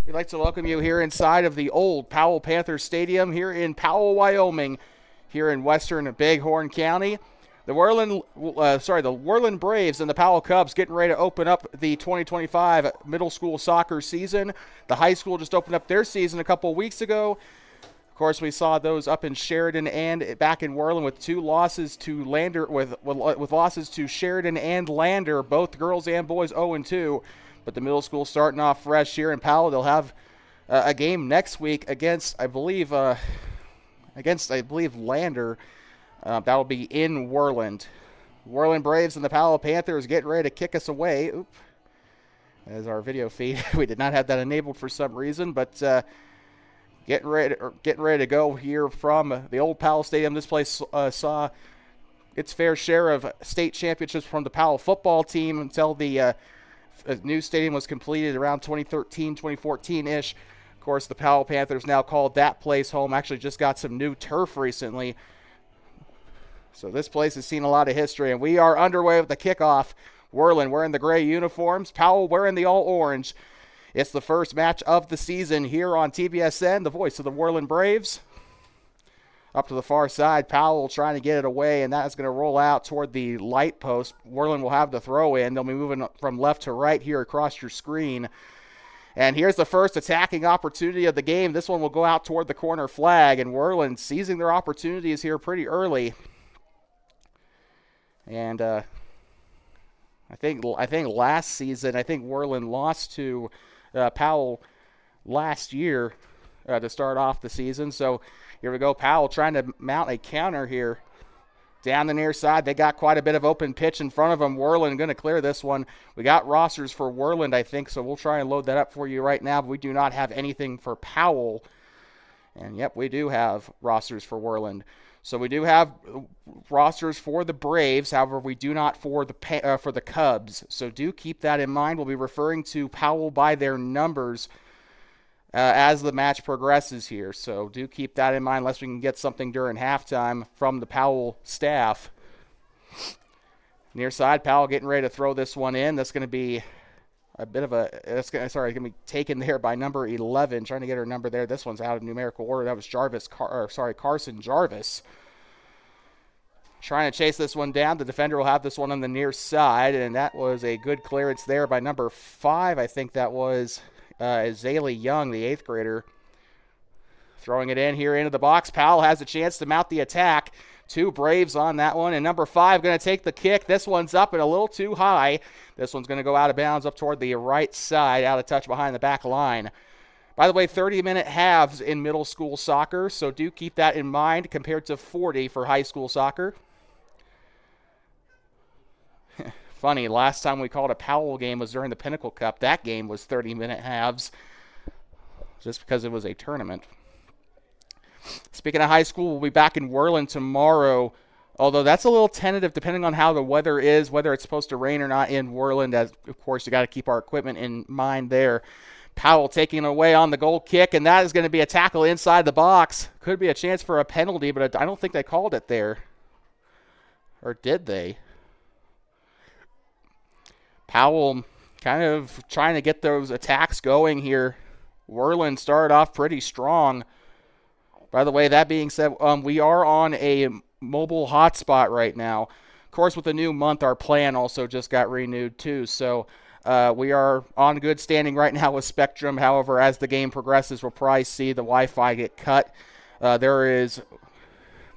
We'd like to welcome you here inside of the old Powell Panthers Stadium here in Powell, Wyoming, here in western Bighorn County. The Worland Braves and the Powell Cubs getting ready to open up the 2025 middle school soccer season. The high school just opened up their season a couple weeks ago. Of course, we saw those up in Sheridan and back in Worland with two losses to Lander, with losses to Sheridan and Lander, both girls and boys 0-2. But the middle school starting off fresh here in Powell. They'll have a game next week against, I believe, Lander. That'll be in Worland. Worland Braves and the Powell Panthers getting ready to kick us away. Oop. As our video feed, we did not have that enabled for some reason, but getting ready to go here from the old Powell Stadium. This place saw its fair share of state championships from the Powell football team until the new stadium was completed around 2013, 2014-ish. Of course, the Powell Panthers now called that place home. Actually just got some new turf recently. So this place has seen a lot of history, and we are underway with the kickoff. Worland wearing the gray uniforms, Powell wearing the all-orange. It's the first match of the season here on TBSN, the voice of the Worland Braves. Up to the far side, Powell trying to get it away, and that is going to roll out toward the light post. Worland will have the throw in. They'll be moving from left to right here across your screen. And here's the first attacking opportunity of the game. This one will go out toward the corner flag, and Worland seizing their opportunities here pretty early. And I think last season, Worland lost to Powell last year to start off the season. So here we go. Powell trying to mount a counter here. Down the near side, they got quite a bit of open pitch in front of them. Worland going to clear this one. We got rosters for Worland, I think, so we'll try and load that up for you right now. But we do not have anything for Powell. And, yep, we do have rosters for Worland. So we do have rosters for the Braves. However, we do not for the Cubs. So do keep that in mind. We'll be referring to Powell by their numbers as the match progresses here. So do keep that in mind unless we can get something during halftime from the Powell staff. Near side, Powell getting ready to throw this one in. That's going to be a bit of a – going to be taken there by number 11. Trying to get her number there. This one's out of numerical order. That was Carson Jarvis. Trying to chase this one down. The defender will have this one on the near side, and that was a good clearance there by number 5. I think that was Azalea Young, the 8th grader. Throwing it in here into the box. Powell has a chance to mount the attack. Two Braves on that one, and number 5 going to take the kick. This one's up and a little too high. This one's going to go out of bounds up toward the right side, out of touch behind the back line. By the way, 30-minute halves in middle school soccer, so do keep that in mind compared to 40 for high school soccer. Funny, last time we called a Powell game was during the Pinnacle Cup. That game was 30-minute halves just because it was a tournament. Speaking of high school, we'll be back in Worland tomorrow, although that's a little tentative depending on how the weather is, whether it's supposed to rain or not in Worland. As of course, you got to keep our equipment in mind there. Powell taking it away on the goal kick, and that is going to be a tackle inside the box. Could be a chance for a penalty, but I don't think they called it there. Or did they? Powell kind of trying to get those attacks going here. Worland started off pretty strong. By the way, that being said, we are on a mobile hotspot right now. Of course, with the new month, our plan also just got renewed too. So we are on good standing right now with Spectrum. However, as the game progresses, we'll probably see the Wi-Fi get cut. There's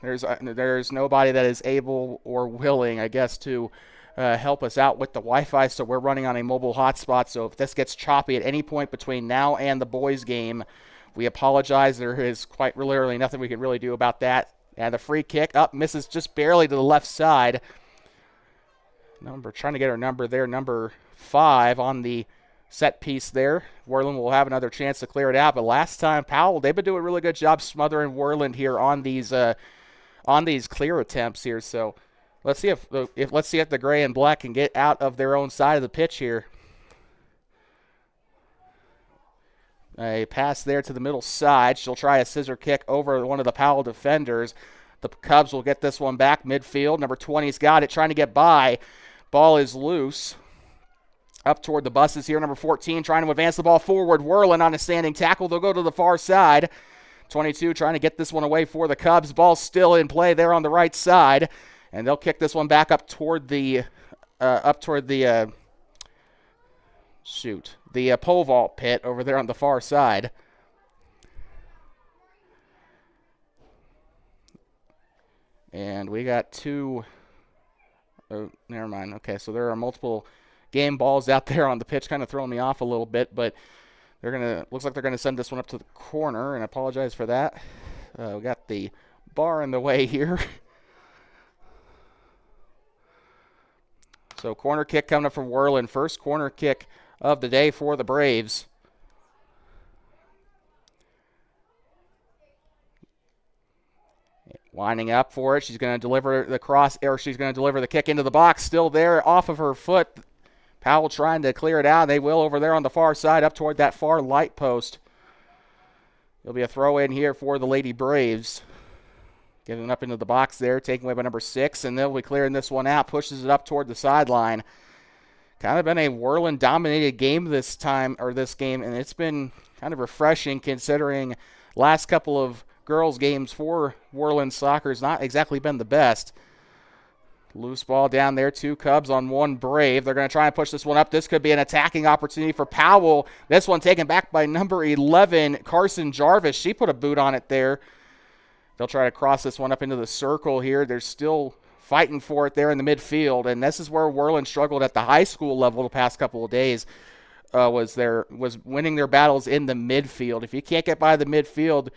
nobody that is able or willing, I guess, to help us out with the Wi-Fi, so we're running on a mobile hotspot. So if this gets choppy at any point between now and the boys' game, we apologize. There is quite literally nothing we can really do about that. And the free kick up misses just barely to the left side. Trying to get our number there, number 5 on the set piece there. Worland will have another chance to clear it out. But last time, Powell, they've been doing a really good job smothering Worland here on these clear attempts here. So let's see if the gray and black can get out of their own side of the pitch here. A pass there to the middle side. She'll try a scissor kick over one of the Powell defenders. The Cubs will get this one back midfield. Number 20's got it, trying to get by. Ball is loose. up toward the buses here. Number 14 trying to advance the ball forward. Worland on a standing tackle. They'll go to the far side. 22 trying to get this one away for the Cubs. Ball still in play there on the right side. And they'll kick this one back up toward the pole vault pit over there on the far side. And we got two. Oh, never mind. Okay, so there are multiple game balls out there on the pitch, kind of throwing me off a little bit, but looks like they're gonna send this one up to the corner, and I apologize for that. We got the bar in the way here. So corner kick coming up from Worland. First corner kick of the day for the Braves. Winding up for it. She's going to deliver the cross, or she's going to deliver the kick into the box. Still there, off of her foot. Powell trying to clear it out. They will over there on the far side, up toward that far light post. There'll be a throw in here for the Lady Braves. Getting up into the box there, taking away by number 6, and they'll be clearing this one out. Pushes it up toward the sideline. Kind of been a Worland-dominated game this game, and it's been kind of refreshing considering last couple of girls' games for Worland soccer has not exactly been the best. Loose ball down there, 2 Cubs on 1 Brave. They're going to try and push this one up. This could be an attacking opportunity for Powell. This one taken back by number 11, Carson Jarvis. She put a boot on it there. They'll try to cross this one up into the circle here. They're still fighting for it there in the midfield, and this is where Worland struggled at the high school level the past couple of days. Was winning their battles in the midfield. If you can't get by the midfield,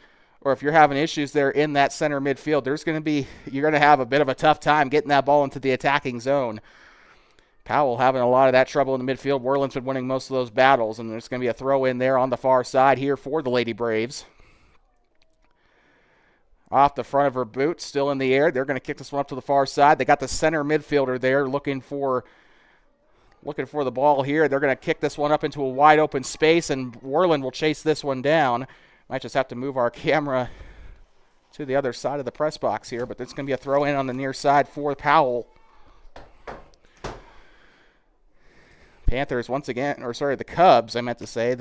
or if you're having issues there in that center midfield, you're going to have a bit of a tough time getting that ball into the attacking zone. Powell having a lot of that trouble in the midfield. Worland's been winning most of those battles, and there's going to be a throw in there on the far side here for the Lady Braves. Off the front of her boot, still in the air. They're going to kick this one up to the far side. They got the center midfielder there looking for the ball here. They're going to kick this one up into a wide open space, and Worland will chase this one down. Might just have to move our camera to the other side of the press box here, but it's going to be a throw in on the near side for Powell. Panthers once again, the Cubs, I meant to say.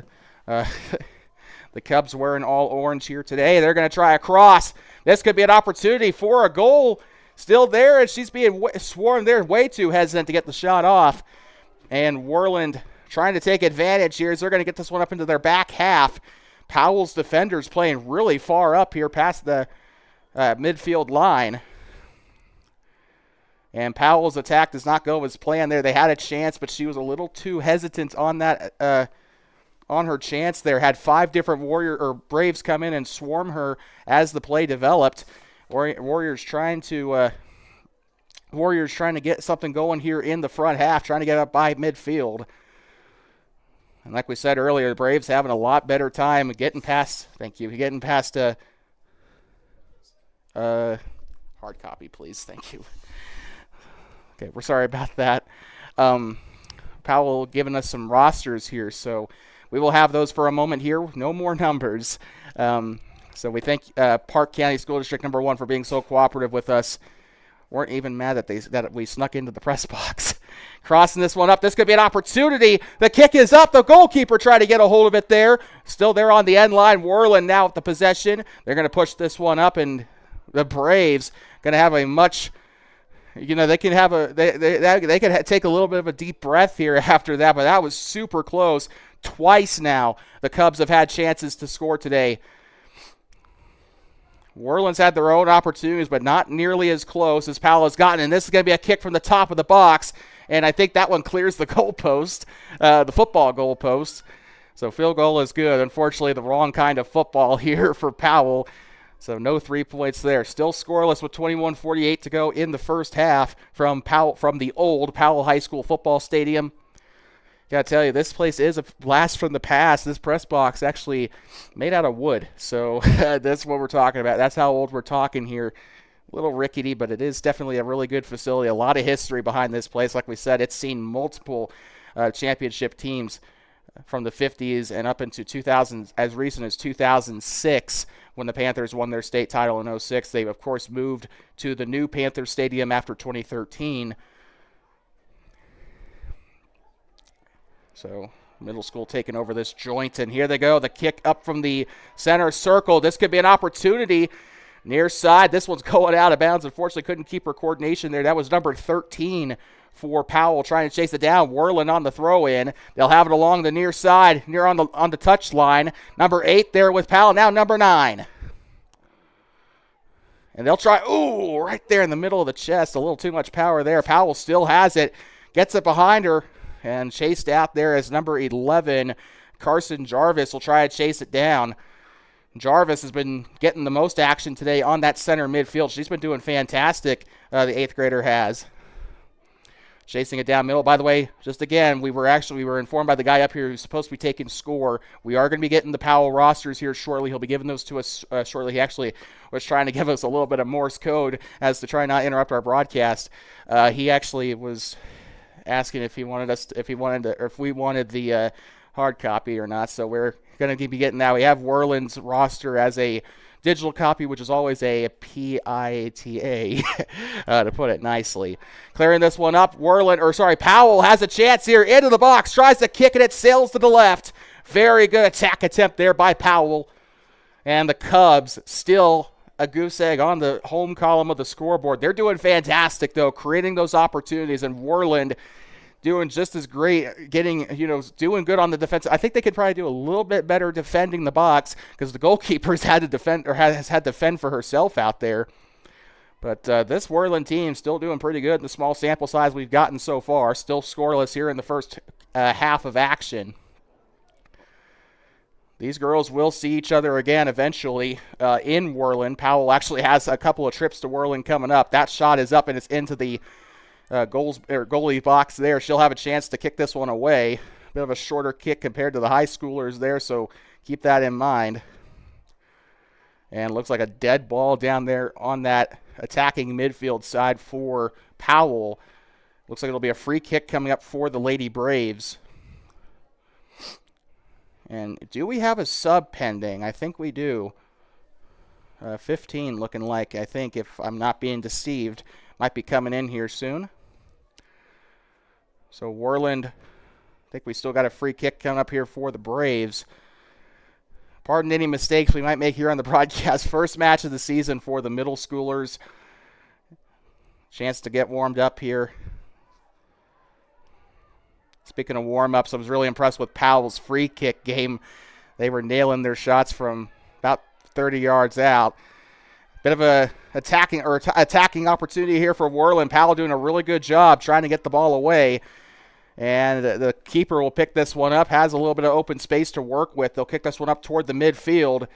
The Cubs wearing all orange here today. They're going to try a cross. This could be an opportunity for a goal. Still there, and she's being swarmed there, way too hesitant to get the shot off. And Worland trying to take advantage here as they're going to get this one up into their back half. Powell's defenders playing really far up here past the midfield line. And Powell's attack does not go as planned there. They had a chance, but she was a little too hesitant on that on her chance there. Had 5 different Braves come in and swarm her as the play developed. Warriors trying to get something going here in the front half, trying to get up by midfield. And like we said earlier, the Braves having a lot better time getting past. Thank you. Getting past hard copy, please. Thank you. Okay, we're sorry about that. Powell giving us some rosters here, so we will have those for a moment here. No more numbers. So we thank Park County School District number 1 for being so cooperative with us. Weren't even mad that we snuck into the press box. Crossing this one up. This could be an opportunity. The kick is up. The goalkeeper tried to get a hold of it there. Still there on the end line. Worland now with the possession. They're going to push this one up, and the Braves going to have a much, they can have they could take a little bit of a deep breath here after that, but that was super close. Twice now the Cubs have had chances to score today. Worland's had their own opportunities, but not nearly as close as Powell has gotten. And this is going to be a kick from the top of the box. And I think that one clears the goalpost, the football goalpost. So field goal is good. Unfortunately, the wrong kind of football here for Powell. So no 3 points there. Still scoreless with 21:48 to go in the first half from the old Powell High School football stadium. Gotta tell you, this place is a blast from the past. This press box actually made out of wood. So that's what we're talking about. That's how old we're talking here. A little rickety, but it is definitely a really good facility. A lot of history behind this place. Like we said, it's seen multiple championship teams from the 50s and up into 2000, as recent as 2006 when the Panthers won their state title in 06. They, of course, moved to the new Panther Stadium after 2013. So middle school taking over this joint, and here they go. The kick up from the center circle. This could be an opportunity. Near side, this one's going out of bounds. Unfortunately, couldn't keep her coordination there. That was number 13 for Powell, trying to chase it down. Worland on the throw-in. They'll have it along the near side, near on the touch line. Number 8 there with Powell. Now number 9. And they'll try, ooh, right there in the middle of the chest. A little too much power there. Powell still has it. Gets it behind her. And chased out there as number 11, Carson Jarvis, will try to chase it down. Jarvis has been getting the most action today on that center midfield. She's been doing fantastic, the 8th grader has. Chasing it down middle. By the way, just again, we were informed by the guy up here who's supposed to be taking score. We are going to be getting the Powell rosters here shortly. He'll be giving those to us shortly. He actually was trying to give us a little bit of Morse code as to try not interrupt our broadcast. He actually was asking if we wanted the hard copy or not. So we're going to be getting that. We have Worland's roster as a digital copy, which is always a PITA, to put it nicely. Clearing this one up, Powell has a chance here into the box, tries to kick it, it sails to the left. Very good attack attempt there by Powell. And the Cubs still a goose egg on the home column of the scoreboard. They're doing fantastic, though, creating those opportunities, and Worland doing just as great, doing good on the defense. I think they could probably do a little bit better defending the box because the goalkeeper's had to defend, or has had to fend for herself out there. But this Worland team still doing pretty good in the small sample size we've gotten so far. Still scoreless here in the first half of action. These girls will see each other again eventually in Worland. Powell actually has a couple of trips to Worland coming up. That shot is up and it's into the goalie box there. She'll have a chance to kick this one away. Bit of a shorter kick compared to the high schoolers there, so keep that in mind. And looks like a dead ball down there on that attacking midfield side for Powell. Looks like it'll be a free kick coming up for the Lady Braves. And do we have a sub pending? I think we do. 15 looking like, I think, if I'm not being deceived, might be coming in here soon. So Worland, I think we still got a free kick coming up here for the Braves. Pardon any mistakes we might make here on the broadcast. First match of the season for the middle schoolers. Chance to get warmed up here. Speaking of warm-ups, I was really impressed with Powell's free kick game. They were nailing their shots from about 30 yards out. Bit of a attacking opportunity here for Worland. Powell doing a really good job trying to get the ball away. And the keeper will pick this one up. Has a little bit of open space to work with. They'll kick this one up toward the midfield.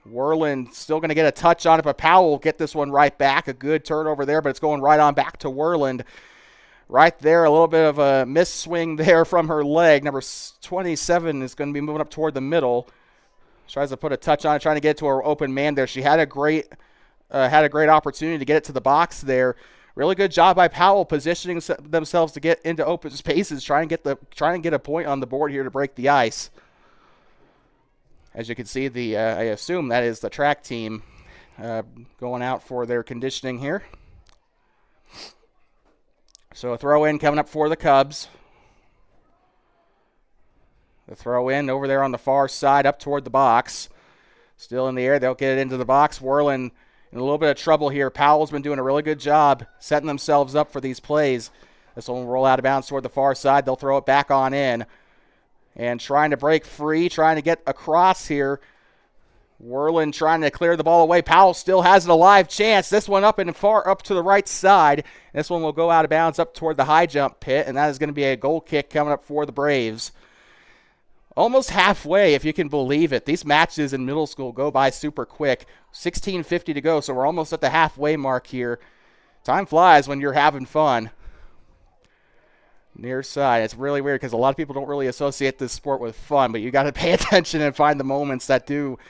Worland still going to get a touch on it, but Powell will get this one right back. A good turnover there, but it's going right on back to Worland. Right there, a little bit of a miss swing there from her leg. Number 27 is going to be moving up toward the middle. Tries to put a touch on it, trying to get to her open man there. She had a great opportunity to get it to the box there. Really good job by Powell positioning themselves to get into open spaces, trying to get a point on the board here to break the ice. As you can see, I assume that is the track team going out for their conditioning here. So a throw in coming up for the Cubs. The throw in over there on the far side up toward the box. Still in the air. They'll get it into the box. Worland in a little bit of trouble here. Powell's been doing a really good job setting themselves up for these plays. This one will roll out of bounds toward the far side. They'll throw it back on in. And trying to break free, trying to get across here. Worland trying to clear the ball away. Powell still has a live chance. This one up and far up to the right side. This one will go out of bounds up toward the high jump pit, and that is going to be a goal kick coming up for the Braves. Almost halfway, if you can believe it. These matches in middle school go by super quick. 16:50 to go, so we're almost at the halfway mark here. Time flies when you're having fun. Near side. It's really weird because a lot of people don't really associate this sport with fun, but you got to pay attention and find the moments that do.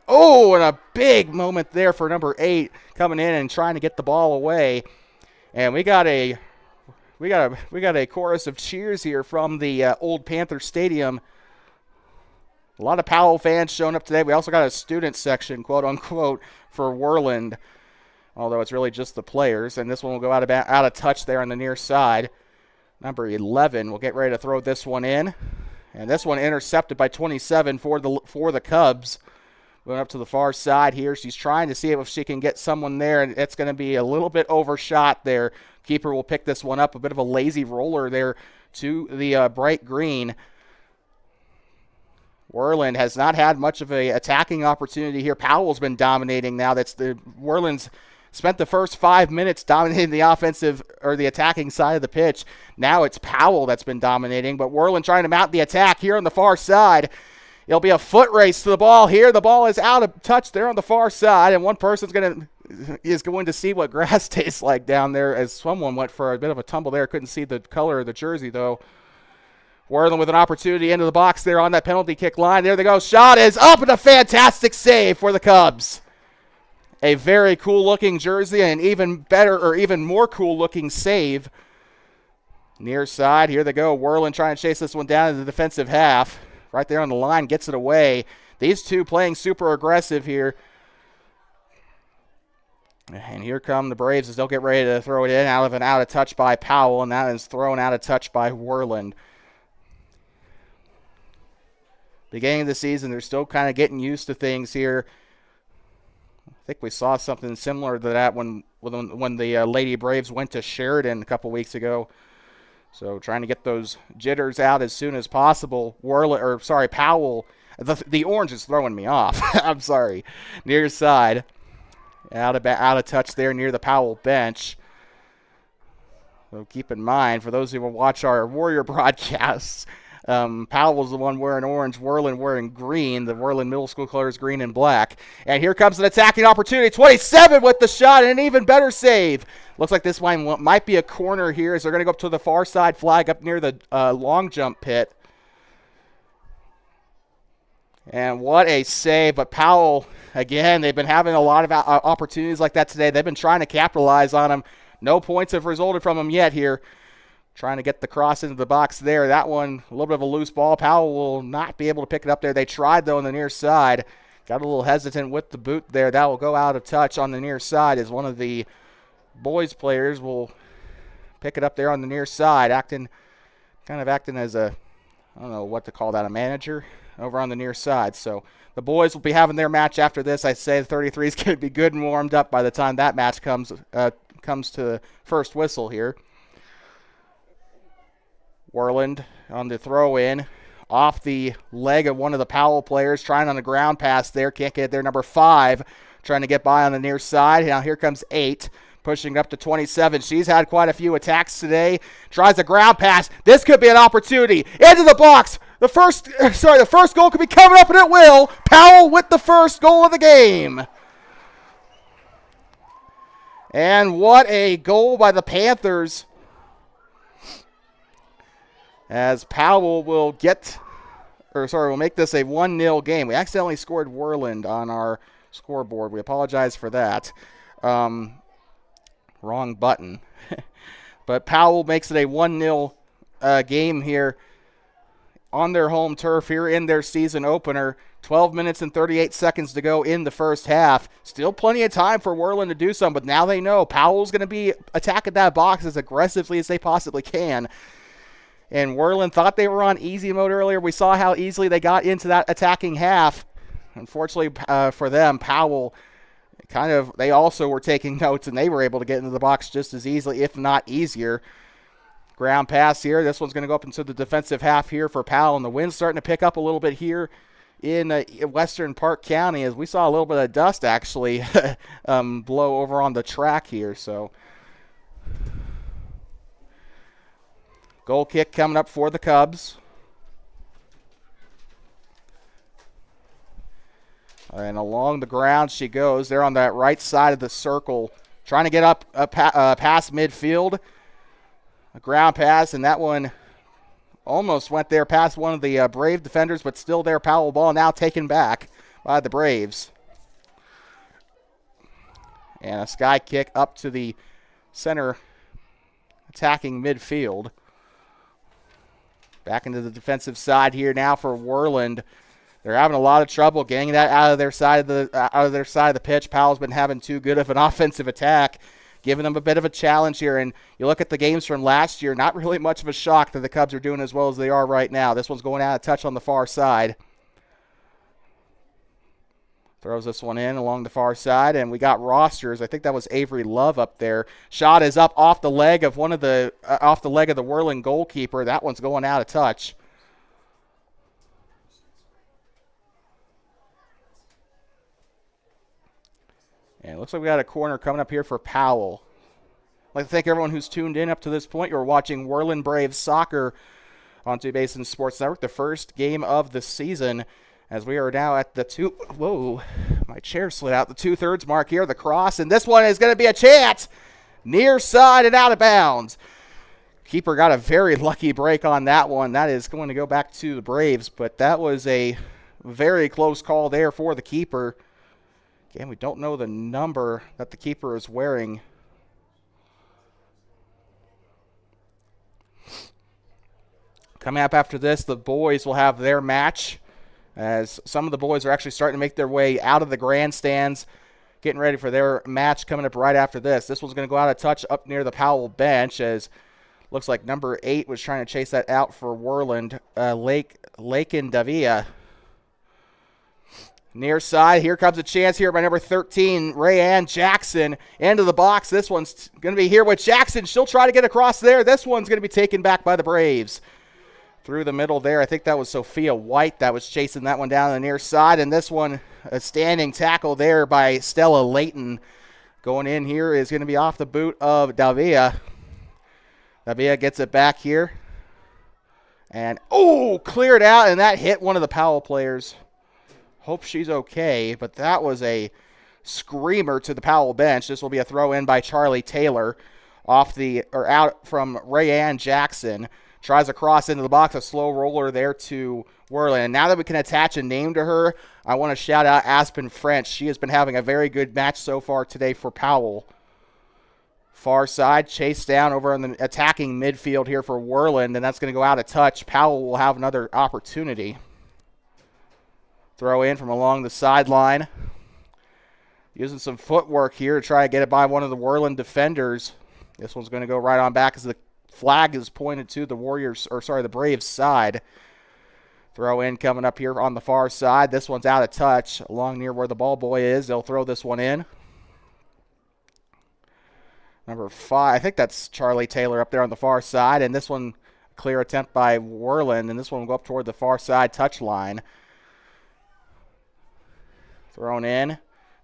Oh, and a big moment there for number 8 coming in and trying to get the ball away. And we got a chorus of cheers here from the Old Panther Stadium. A lot of Powell fans showing up today. We also got a student section, quote unquote, for Worland, although it's really just the players. And this one will go out of touch there on the near side. Number 11 will get ready to throw this one in. And this one intercepted by 27 for the Cubs. Going up to the far side here. She's trying to see if she can get someone there, and it's going to be a little bit overshot there. Keeper will pick this one up. A bit of a lazy roller there to the bright green. Worland has not had much of a attacking opportunity here. Powell's been dominating now. Worland's spent the first 5 minutes dominating the offensive or the attacking side of the pitch. Now it's Powell that's been dominating, but Worland trying to mount the attack here on the far side. It'll be a foot race to the ball here. The ball is out of touch there on the far side, and one person's going to see what grass tastes like down there, as someone went for a bit of a tumble there. Couldn't see the color of the jersey, though. Worland with an opportunity into the box there on that penalty kick line. There they go. Shot is up, and a fantastic save for the Cubs. A very cool-looking jersey, and even better or even more cool-looking save. Near side, here they go. Worland trying to chase this one down in the defensive half. Right there on the line, gets it away. These two playing super aggressive here. And here come the Braves as they'll get ready to throw it in out of touch by Powell, and that is thrown out of touch by Worland. Beginning of the season, they're still kind of getting used to things here. I think we saw something similar to that when the Lady Braves went to Sheridan a couple weeks ago. So trying to get those jitters out as soon as possible. Powell. The orange is throwing me off. I'm sorry. Near side. Out of touch there near the Powell bench. So keep in mind, for those who will watch our Warrior broadcasts, Powell was the one wearing orange, Worland wearing green. The Worland Middle School colors green and black. And here comes an attacking opportunity. 27 with the shot and an even better save. Looks like this one might be a corner here as they're going to go up to the far side flag up near the long jump pit. And what a save. But Powell, again, they've been having a lot of opportunities like that today. They've been trying to capitalize on them. No points have resulted from them yet here. Trying to get the cross into the box there. That one, a little bit of a loose ball. Powell will not be able to pick it up there. They tried, though, on the near side. Got a little hesitant with the boot there. That will go out of touch on the near side as one of the boys players will pick it up there on the near side, acting as a, I don't know what to call that, a manager over on the near side. So the boys will be having their match after this. I say the 33 is going to be good and warmed up by the time that match comes to first whistle here. Worland on the throw in off the leg of one of the Powell players, trying on the ground pass there. Can't get it there. Number 5 trying to get by on the near side. Now here comes 8. Pushing up to 27. She's had quite a few attacks today. Tries a ground pass. This could be an opportunity. Into the box. The first goal could be coming up, and it will. Powell with the first goal of the game. And what a goal by the Panthers. As Powell will make this a 1-0 game. We accidentally scored Worland on our scoreboard. We apologize for that. Wrong button. But Powell makes it a 1-0 game here on their home turf here in their season opener. 12 minutes and 38 seconds to go in the first half. Still plenty of time for Worland to do something, but now they know Powell's going to be attacking that box as aggressively as they possibly can. And Worland thought they were on easy mode earlier. We saw how easily they got into that attacking half. Unfortunately for them, Powell they also were taking notes, and they were able to get into the box just as easily, if not easier. Ground pass here. This one's going to go up into the defensive half here for Powell, and the wind's starting to pick up a little bit here in Western Park County, as we saw a little bit of dust actually blow over on the track here. So goal kick coming up for the Cubs. And along the ground she goes. They're on that right side of the circle, trying to get up past midfield. A ground pass, and that one almost went there past one of the Brave defenders, but still there. Powell ball now taken back by the Braves. And a sky kick up to the center attacking midfield. Back into the defensive side here now for Worland. They're having a lot of trouble getting that out of their side of the pitch. Powell's been having too good of an offensive attack. giving them a bit of a challenge here. And you look at the games from last year, not really much of a shock that the Cubs are doing as well as they are right now. This one's going out of touch on the far side. Throws this one in along the far side, and we got rosters. I think that was Avery Love up there. Shot is up off the leg of the Worland goalkeeper. That one's going out of touch. And it looks like we got a corner coming up here for Powell. I'd like to thank everyone who's tuned in up to this point. You're watching Worland Braves soccer on Two Basin Sports Network, the first game of the season, as we are now at the my chair slid out, the 2/3 mark here, the cross, and this one is going to be a chance. Near side and out of bounds. Keeper got a very lucky break on that one. That is going to go back to the Braves, but that was a very close call there for the keeper. Again, we don't know the number that the keeper is wearing. Coming up after this, the boys will have their match, as some of the boys are actually starting to make their way out of the grandstands, getting ready for their match coming up right after this. This one's going to go out of touch up near the Powell bench, as looks like number 8 was trying to chase that out for Worland, Lakin Davia. Near side, here comes a chance here by number 13, Rayanne Jackson, into the box. This one's going to be here with Jackson. She'll try to get across there. This one's going to be taken back by the Braves. Through the middle there. I think that was Sophia White that was chasing that one down the near side. And this one, a standing tackle there by Stella Layton. Going in here is going to be off the boot of Davia. Davia gets it back here. And, cleared out, and that hit one of the Powell players. Hope she's okay, but that was a screamer to the Powell bench. This will be a throw in by Charlie Taylor out from Rayanne Jackson. Tries a cross into the box, a slow roller there to Worland. And now that we can attach a name to her, I want to shout out Aspen French. She has been having a very good match so far today for Powell. Far side, chased down over in the attacking midfield here for Worland, and that's going to go out of touch. Powell will have another opportunity. Throw in from along the sideline. Using some footwork here to try to get it by one of the Worland defenders. This one's going to go right on back as the flag is pointed to the Braves side. Throw in coming up here on the far side. This one's out of touch along near where the ball boy is. They'll throw this one in. Number 5, I think that's Charlie Taylor up there on the far side. And this one, clear attempt by Worland. And this one will go up toward the far side touch line. Thrown in.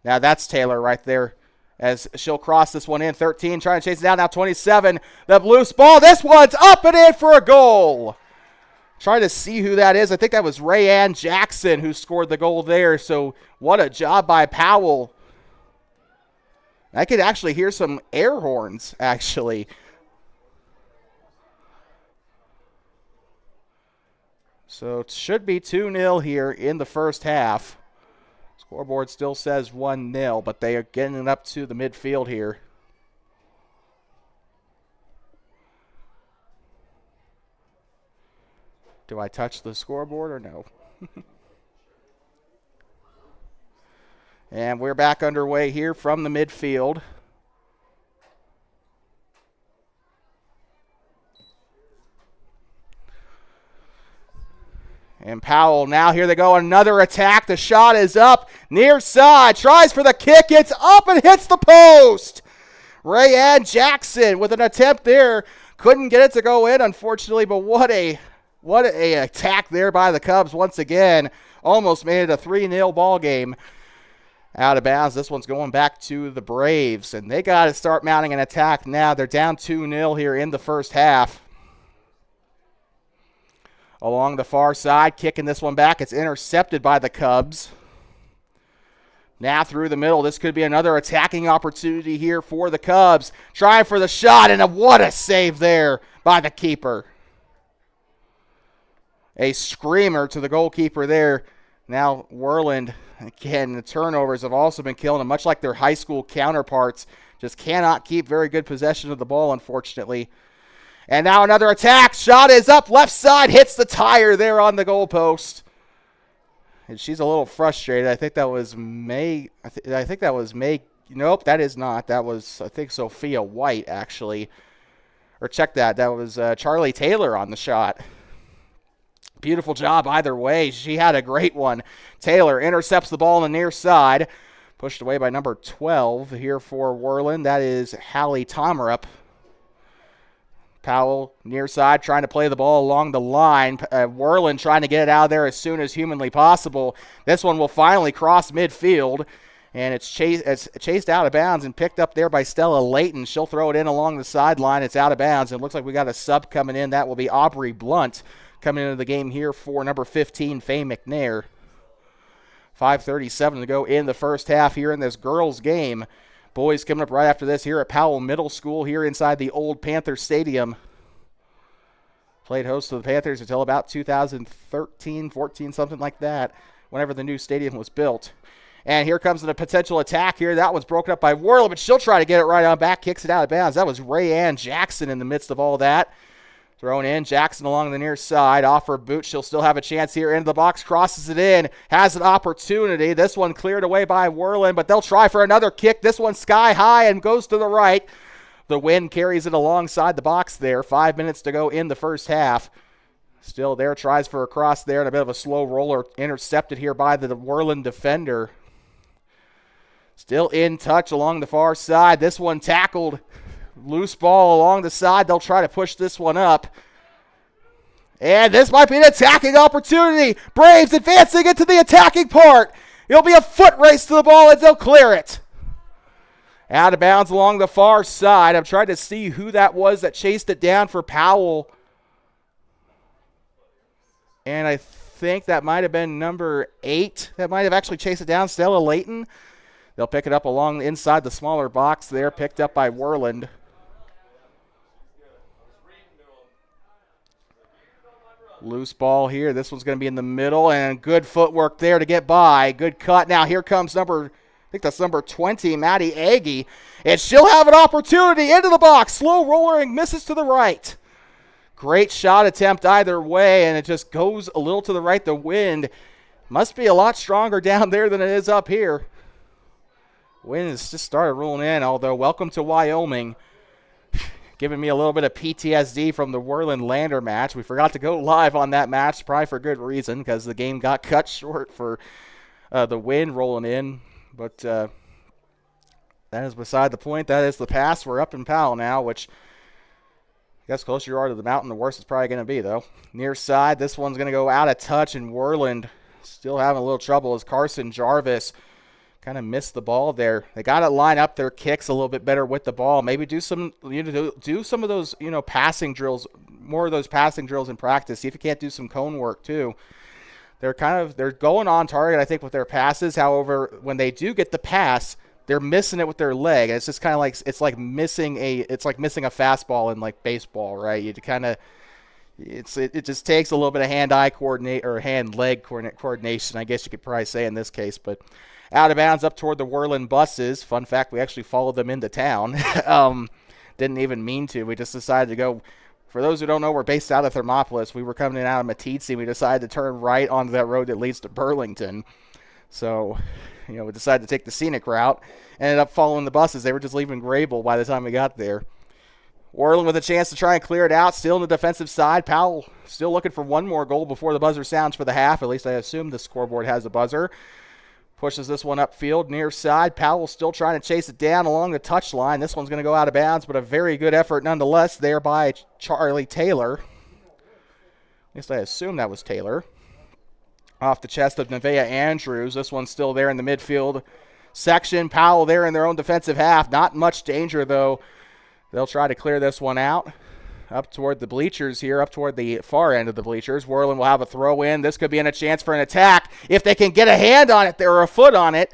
Now that's Taylor right there, as she'll cross this one in. 13 trying to chase it down. Now 27. The loose ball. This one's up and in for a goal. Trying to see who that is. I think that was Rayanne Jackson who scored the goal there. So what a job by Powell. I could actually hear some air horns, actually. So it should be 2-0 here in the first half. Scoreboard still says 1-0, but they are getting it up to the midfield here. Do I touch the scoreboard or no? And we're back underway here from the midfield. And Powell, now here they go, another attack. The shot is up, near side, tries for the kick, it's up and hits the post. Rayanne Jackson with an attempt there, couldn't get it to go in, unfortunately, but what a attack there by the Cubs once again. Almost made it a 3-0 ball game. Out of bounds. This one's going back to the Braves, and they got to start mounting an attack now. They're down 2-0 here in the first half. Along the far side, kicking this one back. It's intercepted by the Cubs. Now through the middle. This could be another attacking opportunity here for the Cubs. Trying for the shot, and what a save there by the keeper. A screamer to the goalkeeper there. Now Worland, again, the turnovers have also been killing them, much like their high school counterparts. Just cannot keep very good possession of the ball, unfortunately. And now another attack. Shot is up, left side, hits the tire there on the goalpost. And she's a little frustrated. I think that was May Nope, that is not. That was, I think, Sophia White, actually. Or check that. That was Charlie Taylor on the shot. Beautiful job either way. She had a great one. Taylor intercepts the ball on the near side. Pushed away by number 12 here for Worland. That is Hallie Tomerup. Powell near side trying to play the ball along the line. Worland trying to get it out of there as soon as humanly possible. This one will finally cross midfield. And it's chased out of bounds and picked up there by Stella Layton. She'll throw it in along the sideline. It's out of bounds. It looks like we got a sub coming in. That will be Aubrey Blunt coming into the game here for number 15, Faye McNair. 5:37 to go in the first half here in this girls' game. Boys coming up right after this here at Powell Middle School here inside the old Panther Stadium. Played host to the Panthers until about 2013, 14, something like that, whenever the new stadium was built. And here comes a potential attack here. That one's broken up by Worland, but she'll try to get it right on back, kicks it out of bounds. That was Rayanne Jackson in the midst of all that. Thrown in, Jackson along the near side, off her boot. She'll still have a chance here into the box, crosses it in, has an opportunity. This one cleared away by Worland, but they'll try for another kick. This one sky high and goes to the right. The wind carries it alongside the box there. 5 minutes to go in the first half. Still there, tries for a cross there, and a bit of a slow roller intercepted here by the Worland defender. Still in touch along the far side. This one tackled. Loose ball along the side. They'll try to push this one up. And this might be an attacking opportunity. Braves advancing into the attacking part. It'll be a foot race to the ball, and they'll clear it. Out of bounds along the far side. I'm trying to see who that was that chased it down for Powell. And I think that might have been number 8. That might have actually chased it down, Stella Layton. They'll pick it up along inside the smaller box there, picked up by Worland. Loose ball here. This one's going to be in the middle, and good footwork there to get by. Good cut. Now here comes I think that's number 20, Maddie Aggie. And she'll have an opportunity into the box. Slow rollering, misses to the right. Great shot attempt either way, and it just goes a little to the right. The wind must be a lot stronger down there than it is up here. Wind has just started rolling in, although welcome to Wyoming. Giving me a little bit of PTSD from the Worland Lander match. We forgot to go live on that match, probably for good reason, because the game got cut short for the wind rolling in. But that is beside the point. That is the past. We're up in Powell now, which I guess closer you are to the mountain, the worse it's probably going to be, though. Near side, this one's going to go out of touch, and Worland still having a little trouble as Carson Jarvis kind of missed the ball there. They got to line up their kicks a little bit better with the ball. Maybe do some some of those, passing drills, more of those passing drills in practice. See if you can't do some cone work too. They're going on target, I think, with their passes. However, when they do get the pass, they're missing it with their leg. It's just kind of like missing a fastball in like baseball, right? It just takes a little bit of hand-eye coordinate or hand-leg coordination, I guess you could probably say in this case, but. Out of bounds up toward the Worland buses. Fun fact, we actually followed them into town. Didn't even mean to. We just decided to go. For those who don't know, we're based out of Thermopolis. We were coming in out of Meeteetse. We decided to turn right onto that road that leads to Burlington. So, we decided to take the scenic route. Ended up following the buses. They were just leaving Grable by the time we got there. Worland with a chance to try and clear it out. Still on the defensive side. Powell still looking for one more goal before the buzzer sounds for the half. At least I assume the scoreboard has a buzzer. Pushes this one upfield, near side. Powell still trying to chase it down along the touchline. This one's going to go out of bounds, but a very good effort nonetheless there by Charlie Taylor. At least I assume that was Taylor. Off the chest of Nevaeh Andrews. This one's still there in the midfield section. Powell there in their own defensive half. Not much danger, though. They'll try to clear this one out. Up toward the bleachers here, up toward the far end of the bleachers. Worland will have a throw in. This could be a chance for an attack if they can get a hand on it there or a foot on it.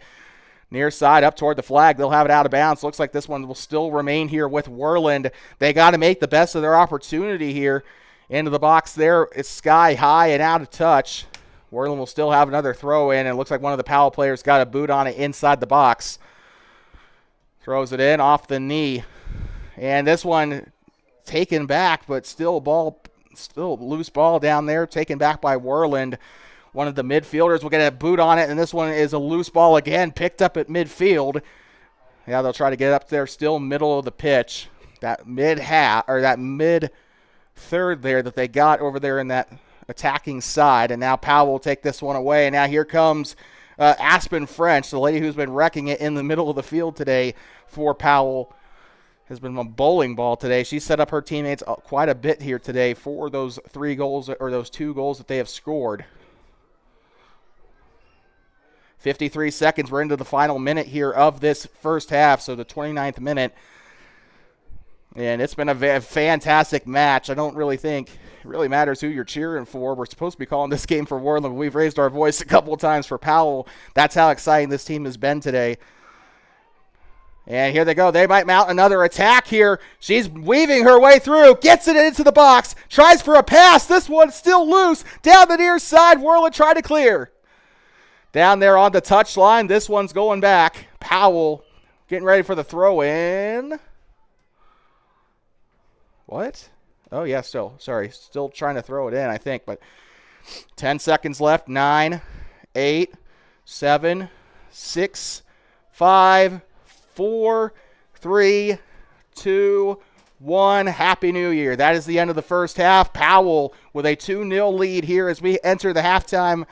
Near side up toward the flag. They'll have it out of bounds. Looks like this one will still remain here with Worland. They got to make the best of their opportunity here. Into the box there. It's sky high and out of touch. Worland will still have another throw in. And it looks like one of the Powell players got a boot on it inside the box. Throws it in off the knee. And this one taken back, but still loose ball down there, taken back by Worland. One of the midfielders will get a boot on it, and this one is a loose ball again, picked up at midfield. Yeah, they'll try to get up there still middle of the pitch. That mid-half, or that mid-third there that they got over there in that attacking side. And now Powell will take this one away. And now here comes Aspen French, the lady who's been wrecking it in the middle of the field today for Powell. Has been a bowling ball today. She set up her teammates quite a bit here today for those 3 goals, or those 2 goals that they have scored. 53 seconds. We're into the final minute here of this first half, so the 29th minute. And it's been a fantastic match. I don't really think it really matters who you're cheering for. We're supposed to be calling this game for Worland. We've raised our voice a couple of times for Powell. That's how exciting this team has been today. And here they go. They might mount another attack here. She's weaving her way through. Gets it into the box. Tries for a pass. This one's still loose. Down the near side. Worland trying to clear. Down there on the touchline. This one's going back. Powell getting ready for the throw-in. What? Oh, yeah, still. Sorry. Still trying to throw it in, I think. But 10 seconds left. 9, 8, 7, 6, 5, 4, 3, 2, 1. Happy New Year. That is the end of the first half. Powell with a 2-0 lead here as we enter the halftime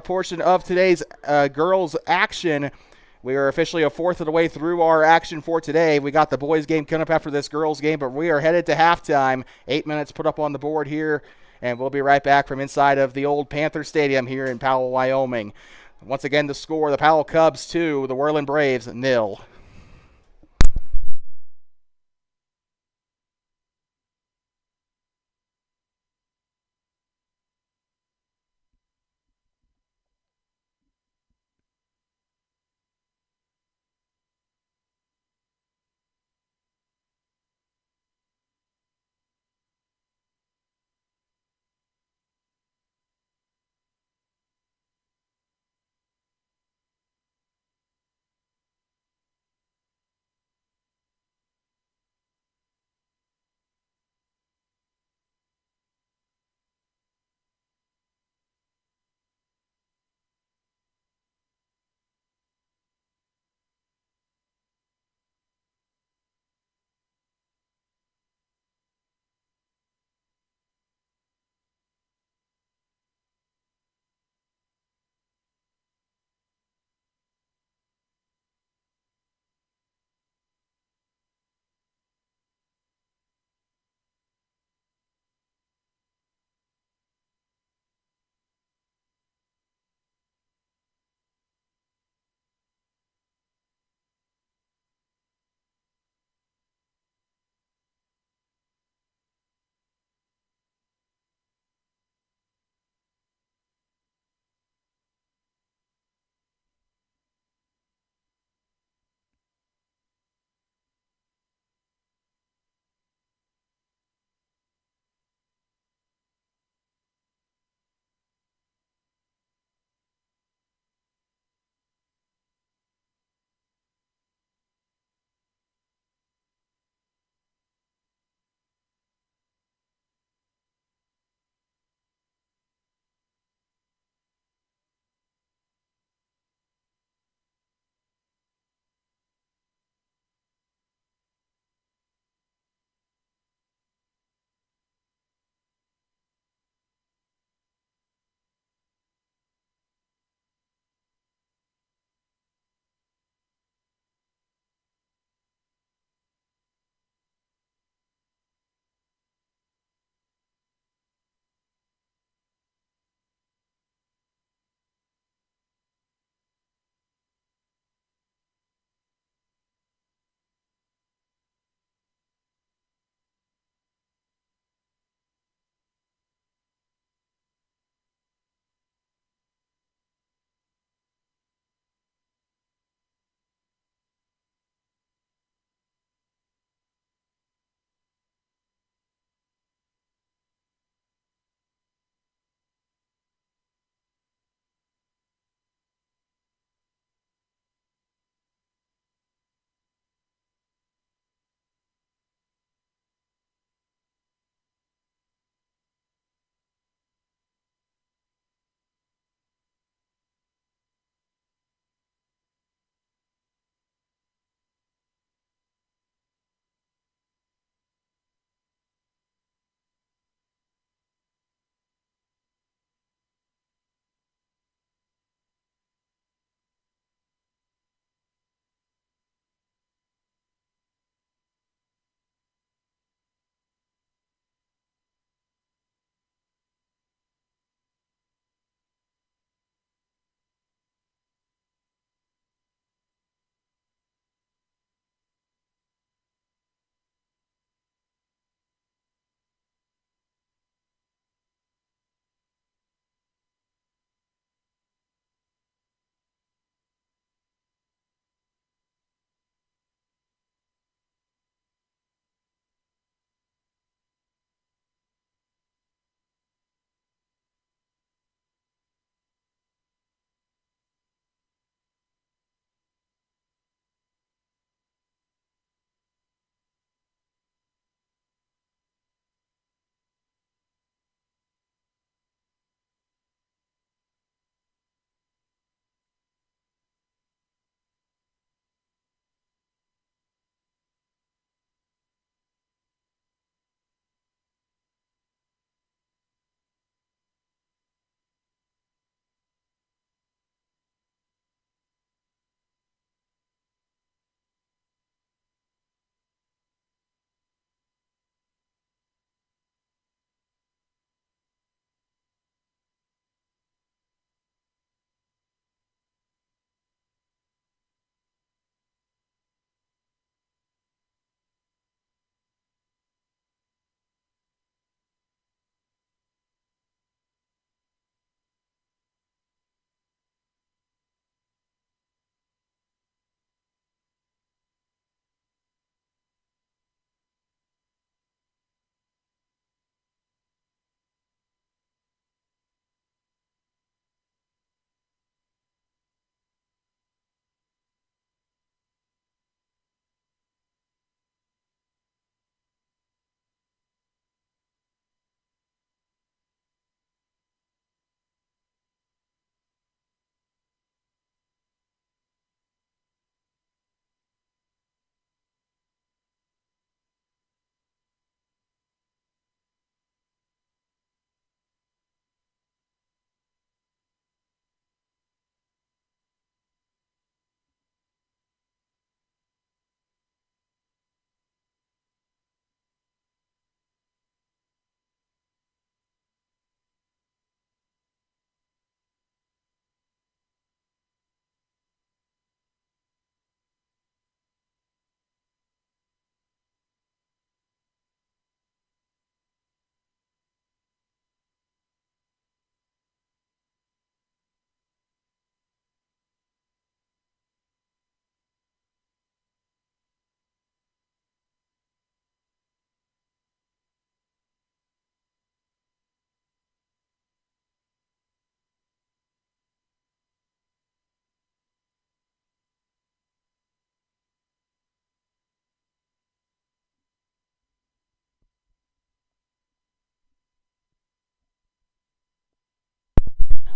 portion of today's girls action. We are officially a fourth of the way through our action for today. We got the boys game coming up after this girls game, but we are headed to halftime. 8 minutes put up on the board here, and we'll be right back from inside of the old Panther Stadium here in Powell, Wyoming. Once again, the score, the Powell Cubs 2, the Worland Braves 0.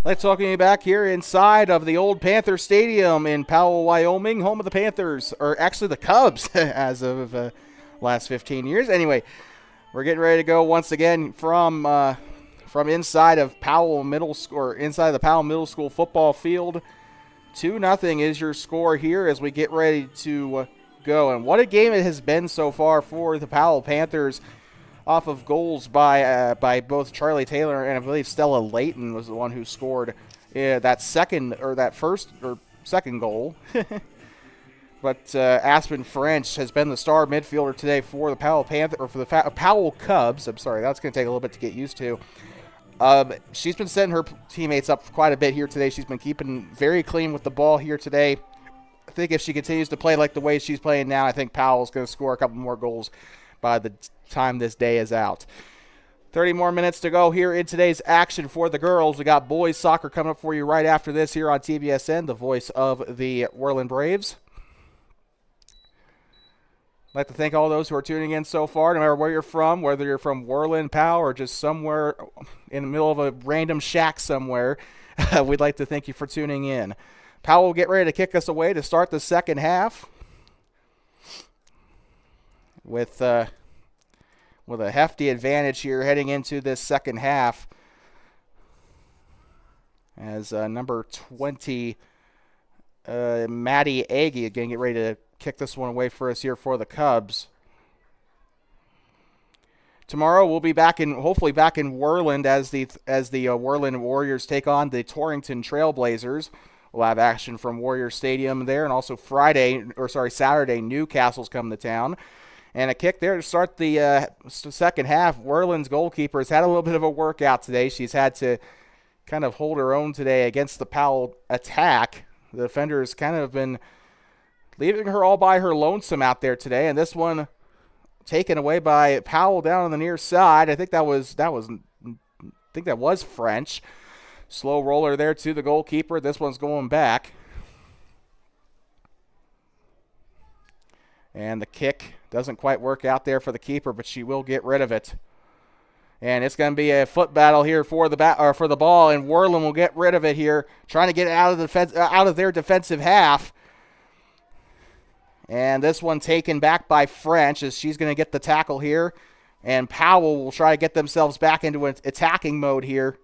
Let's welcome you back here inside of the old Panther Stadium in Powell, Wyoming, home of the Panthers, or actually the Cubs as of last 15 years. Anyway, we're getting ready to go once again from inside of Powell Middle School, or inside the Powell Middle School football field. 2-0 is your score here as we get ready to go. And what a game it has been so far for the Powell Panthers, off of goals by both Charlie Taylor and I believe Stella Layton was the one who scored that second goal. But Aspen French has been the star midfielder today for the Powell Powell Cubs. I'm sorry, that's going to take a little bit to get used to. She's been setting her teammates up quite a bit here today. She's been keeping very clean with the ball here today. I think if she continues to play like the way she's playing now, I think Powell's going to score a couple more goals by the time this day is out. 30 more minutes to go here in today's action for the girls. We got boys soccer coming up for you right after this here on TBSN, the voice of the Worland Braves. I'd like to thank all those who are tuning in so far, no matter where you're from, whether you're from Worland, Powell, or just somewhere in the middle of a random shack somewhere. We'd like to thank you for tuning in. Powell will get ready to kick us away to start the second half with a hefty advantage here heading into this second half, as number 20, Maddie Agee, again, get ready to kick this one away for us here for the Cubs. Tomorrow we'll be hopefully back in Worland as the Worland Warriors take on the Torrington Trailblazers. We'll have action from Warrior Stadium there, and also Saturday, Newcastle's coming to town. And a kick there to start the second half. Worland's goalkeeper has had a little bit of a workout today. She's had to kind of hold her own today against the Powell attack. The defenders kind of been leaving her all by her lonesome out there today. And this one taken away by Powell down on the near side. I think that was French. Slow roller there to the goalkeeper. This one's going back. And the kick doesn't quite work out there for the keeper, but she will get rid of it. And it's going to be a foot battle here for the ball, and Worland will get rid of it here, trying to get it out of their defensive half. And this one taken back by French, as she's going to get the tackle here. And Powell will try to get themselves back into an attacking mode here.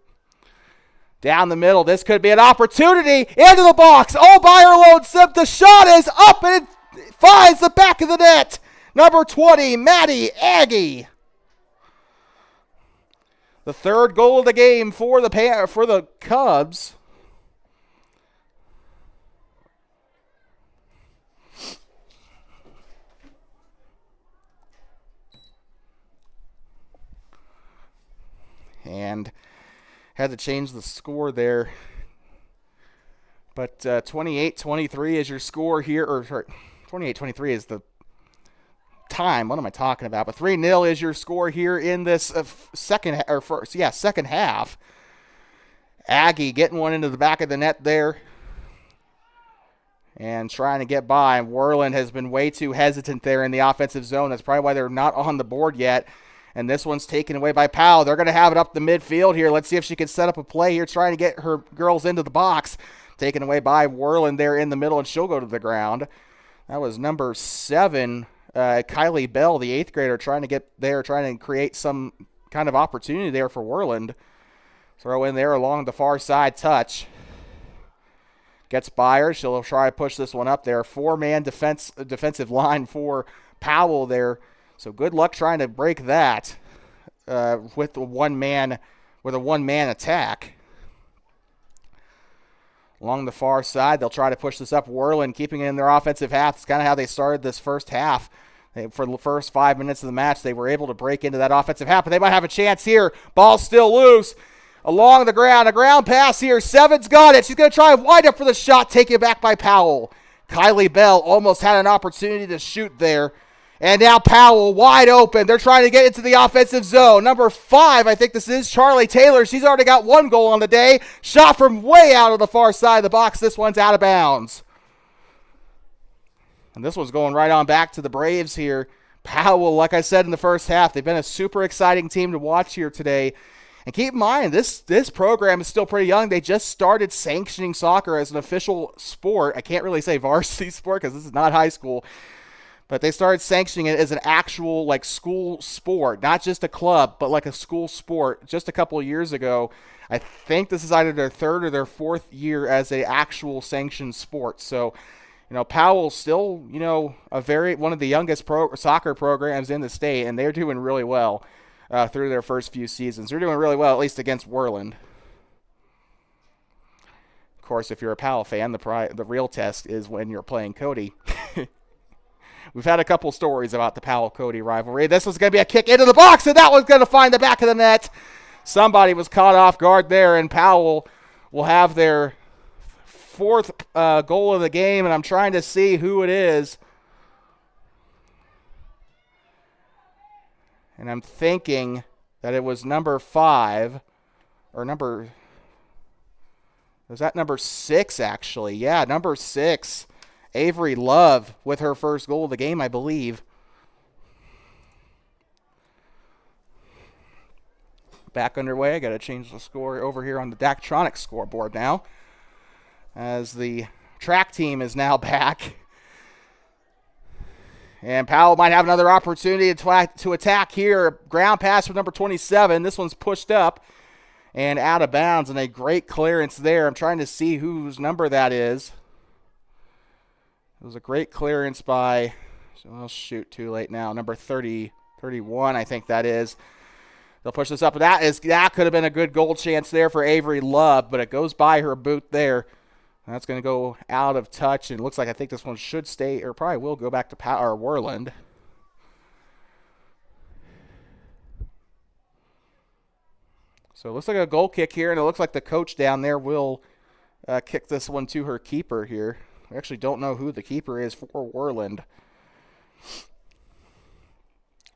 Down the middle, this could be an opportunity. Into the box, all by her lonesome. The shot is up, and it finds the back of the net. Number 20, Maddie Agee. The third goal of the game for the Cubs. And had to change the score there. But 28-23 is your score here, or sorry, 28-23 is the time. What am I talking about? But 3-0 is your score here in this second half. Agee getting one into the back of the net there and trying to get by. Worland has been way too hesitant there in the offensive zone. That's probably why they're not on the board yet. And this one's taken away by Powell. They're going to have it up the midfield here. Let's see if she can set up a play here, trying to get her girls into the box. Taken away by Worland there in the middle, and she'll go to the ground. That was number 7, Kylie Bell, the 8th grader, trying to create some kind of opportunity there for Worland. Throw in there along the far side touch. Gets by her. She'll try to push this one up there. 4-man defensive line for Powell there. So good luck trying to break that with a one-man attack. Along the far side, they'll try to push this up. Worland keeping it in their offensive half. It's kind of how they started this first half. For the first 5 minutes of the match, they were able to break into that offensive half, but they might have a chance here. Ball still loose. Along the ground, a ground pass here. Seven's got it. She's going to try and wind up for the shot, taken it back by Powell. Kylie Bell almost had an opportunity to shoot there. And now Powell wide open. They're trying to get into the offensive zone. Number 5, I think this is Charlie Taylor. She's already got 1 goal on the day. Shot from way out of the far side of the box. This one's out of bounds. And this one's going right on back to the Braves here. Powell, like I said in the first half, they've been a super exciting team to watch here today. And keep in mind, this program is still pretty young. They just started sanctioning soccer as an official sport. I can't really say varsity sport because this is not high school. But they started sanctioning it as an actual like school sport, not just a club, but like a school sport just a couple of years ago. I think this is either their third or their fourth year as an actual sanctioned sport. So, Powell's still, one of the youngest soccer programs in the state, and they're doing really well through their first few seasons. They're doing really well, at least against Worland. Of course, if you're a Powell fan, the real test is when you're playing Cody. We've had a couple stories about the Powell-Cody rivalry. This was going to be a kick into the box, and that was going to find the back of the net. Somebody was caught off guard there, and Powell will have their fourth goal of the game, and I'm trying to see who it is. And I'm thinking that it was number 5, or was that number 6, actually? Yeah, number 6. Avery Love with her first goal of the game, I believe. Back underway. I got to change the score over here on the Daktronics scoreboard now, as the track team is now back. And Powell might have another opportunity to attack here. Ground pass for number 27. This one's pushed up and out of bounds, and a great clearance there. I'm trying to see whose number that is. It was a great clearance by, too late now, number 31, I think that is. They'll push this up. That could have been a good goal chance there for Avery Love, but it goes by her boot there. That's going to go out of touch, and it looks like I think this one should stay, or probably will go back to Worland. So it looks like a goal kick here, and it looks like the coach down there will kick this one to her keeper here. We actually don't know who the keeper is for Worland.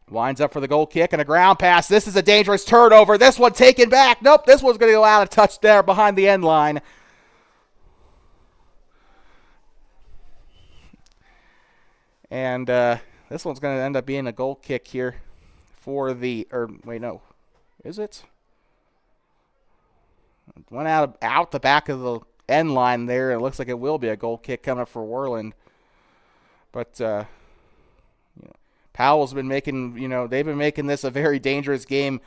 Winds up for the goal kick and a ground pass. This is a dangerous turnover. This one taken back. Nope, this one's going to go out of touch there behind the end line. And this one's going to end up being a goal kick here for is it? Went out the back of the end line there. It looks like it will be a goal kick coming up for Worland. But Powell's been making, they've been making this a very dangerous game.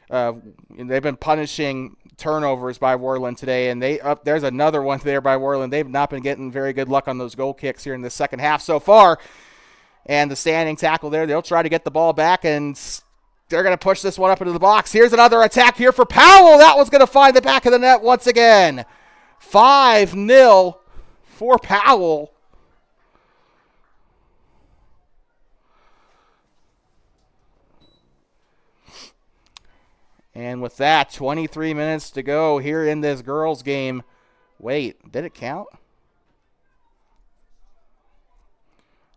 They've been punishing turnovers by Worland today, and there's another one there by Worland. They've not been getting very good luck on those goal kicks here in the second half so far. And the standing tackle there, they'll try to get the ball back, and they're going to push this one up into the box. Here's another attack here for Powell. That one's going to find the back of the net once again. 5-0 for Powell. And with that, 23 minutes to go here in this girls' game. Wait, did it count?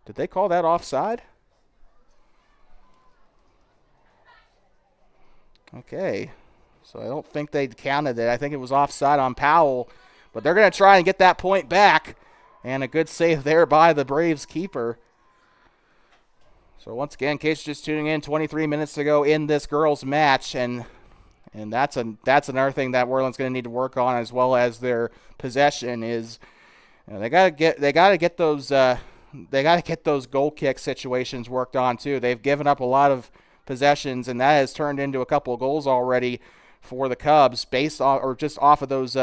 Did they call that offside? Okay, so I don't think they counted it. I think it was offside on Powell, but they're going to try and get that point back, and a good save there by the Braves keeper. So once again, in case you're just tuning in, 23 minutes to go in this girls' match, and that's another thing that Worland's going to need to work on, as well as their possession is. They got to get those goal kick situations worked on too. They've given up a lot of possessions, and that has turned into a couple of goals already for the Cubs based on, or just off of those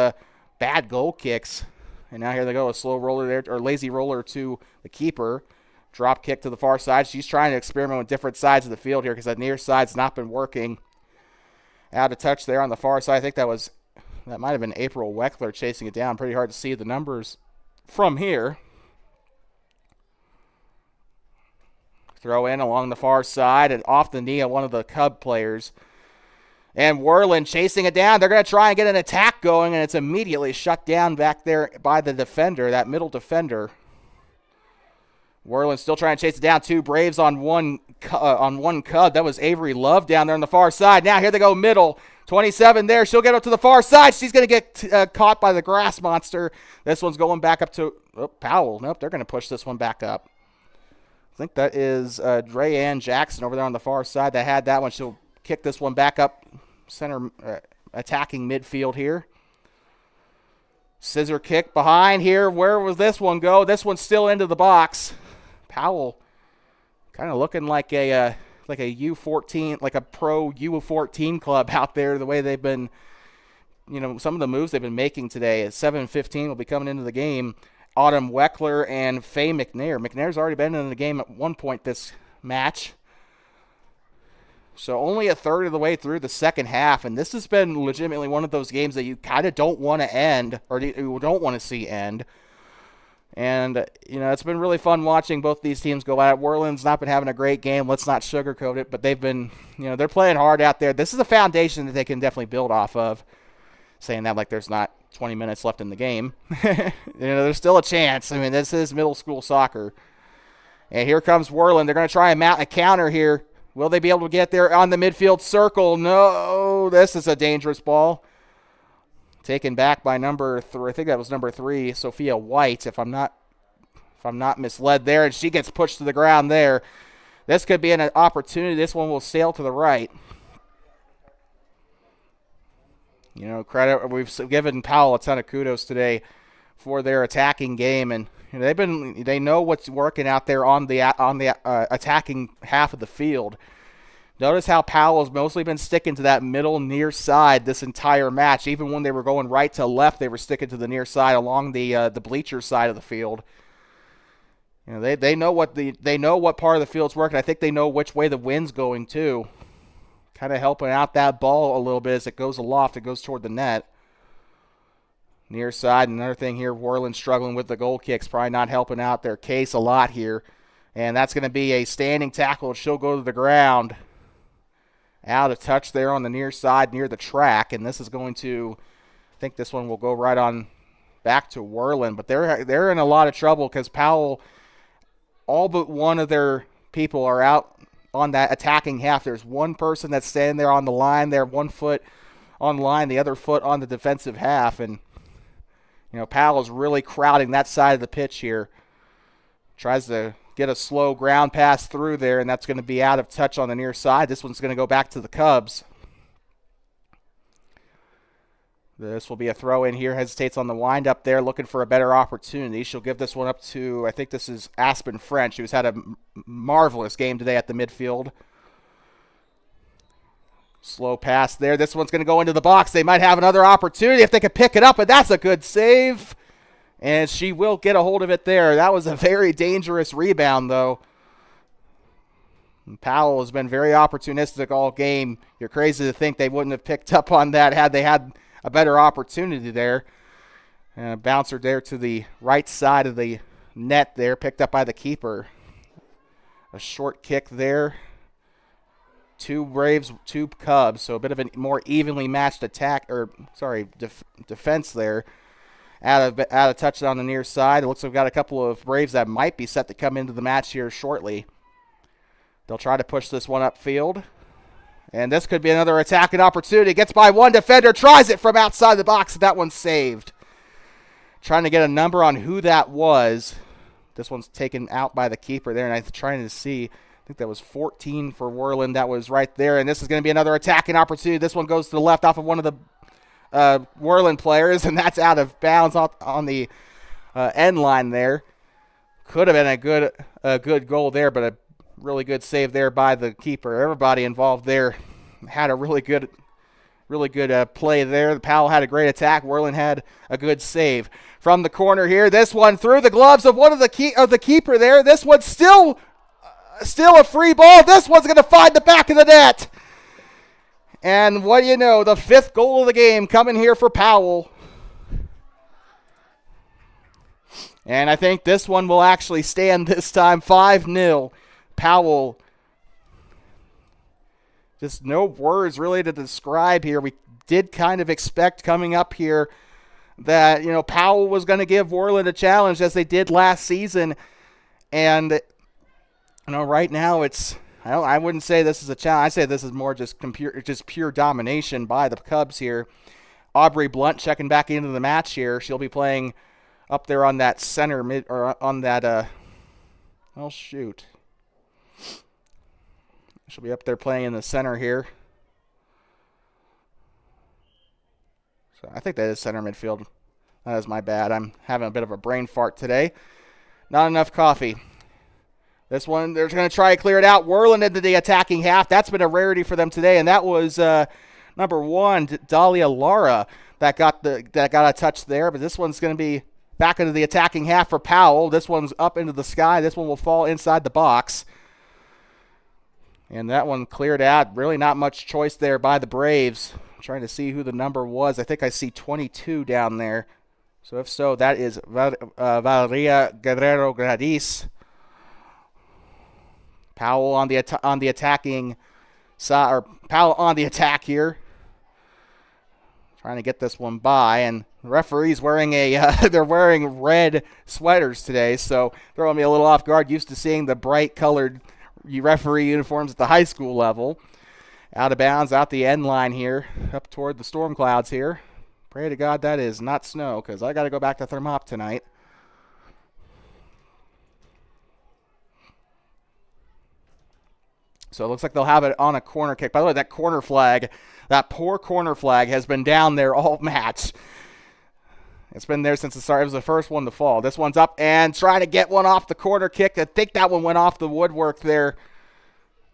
bad goal kicks. And now here they go, a slow roller there, or lazy roller to the keeper. Drop kick to the far side. She's trying to experiment with different sides of the field here because that near side's not been working. Out of touch there on the far side. I think that might have been April Weckler chasing it down. Pretty hard to see the numbers from here. Throw in along the far side and off the knee of one of the Cub players. And Worland chasing it down. They're going to try and get an attack going, and it's immediately shut down back there by the defender, that middle defender. Worland still trying to chase it down. Two Braves on one Cub. That was Avery Love down there on the far side. Now here they go middle. 27 there. She'll get up to the far side. She's going to get caught by the grass monster. This one's going back up to Powell. Nope, they're going to push this one back up. I think that is Dre Ann Jackson over there on the far side that had that one. She'll kick this one back up center attacking midfield here. Scissor kick behind here. Where was this one go? This one's still into the box. Powell kind of looking like a U14, like a pro U14 club out there, the way they've been, some of the moves they've been making today. At 7:15 will be coming into the game. Autumn Weckler and Faye McNair. McNair's already been in the game at one point this match. So only a third of the way through the second half, and this has been legitimately one of those games that you kind of don't want to end, or you don't want to see end. And, it's been really fun watching both these teams go at it. Worland's not been having a great game. Let's not sugarcoat it, but they've been, they're playing hard out there. This is a foundation that they can definitely build off of. Saying that like there's not 20 minutes left in the game. There's still a chance. I mean, this is middle school soccer. And here comes Worland. They're going to try and mount a counter here. Will they be able to get there on the midfield circle? No, this is a dangerous ball. Taken back by number 3. I think that was number 3, Sophia White, if I'm not misled there. And she gets pushed to the ground there. This could be an opportunity. This one will sail to the right. Credit. We've given Powell a ton of kudos today for their attacking game, and they know what's working out there on the attacking half of the field. Notice how Powell's mostly been sticking to that middle near side this entire match. Even when they were going right to left, they were sticking to the near side along the bleacher side of the field. They know what part of the field's working. I think they know which way the wind's going too. Kind of helping out that ball a little bit as it goes aloft. It goes toward the net. Near side, another thing here, Worland struggling with the goal kicks, probably not helping out their case a lot here. And that's going to be a standing tackle. She'll go to the ground. Out of touch there on the near side near the track. And this is going to, I think this one will go right on back to Worland. But they're in a lot of trouble because Powell, all but one of their people are out on that attacking half. There's one person that's standing there on the line there, 1 foot on the line, the other foot on the defensive half. And, Powell's really crowding that side of the pitch here. Tries to get a slow ground pass through there, and that's going to be out of touch on the near side. This one's going to go back to the Cubs. This will be a throw in here. Hesitates on the wind up there, looking for a better opportunity. She'll give this one up to, I think this is Aspen French, who's had a marvelous game today at the midfield. Slow pass there. This one's going to go into the box. They might have another opportunity if they could pick it up, and that's a good save. And she will get a hold of it there. That was a very dangerous rebound, though. And Powell has been very opportunistic all game. You're crazy to think they wouldn't have picked up on that had they had a better opportunity there. And a bouncer there to the right side of the net there, picked up by the keeper. A short kick there. 2 Braves, 2 Cubs, so a bit of a more evenly matched defense there. Out of touch on the near side. It looks like we've got a couple of Braves that might be set to come into the match here shortly. They'll try to push this one upfield. And this could be another attacking opportunity. Gets by one defender, tries it from outside the box. That one's saved. Trying to get a number on who that was. This one's taken out by the keeper there, and I'm trying to see. I think that was 14 for Worland. That was right there, and this is going to be another attacking opportunity. This one goes to the left off of one of the Worland players, and that's out of bounds on the end line there. Could have been a good goal there, but a really good save there by the keeper. Everybody involved there had a really good play there. Powell had a great attack. Worland had a good save from the corner here. This one through the gloves of one of the keeper there. This one's still a free ball. This one's going to find the back of the net. And what do you know, the 5th goal of the game coming here for Powell. And I think this one will actually stand this time, 5-0. Powell. Just no words really to describe here. We did kind of expect coming up here that, Powell was going to give Worland a challenge as they did last season. And, right now it's, I wouldn't say this is a challenge. I say this is more just pure domination by the Cubs here. Aubrey Blunt checking back into the match here. She'll be playing up there on that center mid, or on that, shoot. She'll be up there playing in the center here. So I think that is center midfield. That is my bad. I'm having a bit of a brain fart today. Not enough coffee. This one, they're going to try to clear it out. Worland into the attacking half. That's been a rarity for them today, and that was number 1, Dahlia Lara, that got a touch there. But this one's going to be back into the attacking half for Powell. This one's up into the sky. This one will fall inside the box. And that one cleared out. Really not much choice there by the Braves. I'm trying to see who the number was. I think I see 22 down there. So if so, that is Valeria Guerrero Gradis. Powell on the attacking side, or Powell on the attack here. Trying to get this one by, and the referee's wearing they're wearing red sweaters today, so throwing me a little off guard. Used to seeing the bright colored referee uniforms at the high school level. Out of bounds, out the end line here, up toward the storm clouds here. Pray to God that is not snow, because I got to go back to Thermop tonight. So it looks like they'll have it on a corner kick. By the way, that corner flag, that poor corner flag, has been down there all match. It's been there since the start. It was the first one to fall. This one's up and trying to get one off the corner kick. I think that one went off the woodwork there.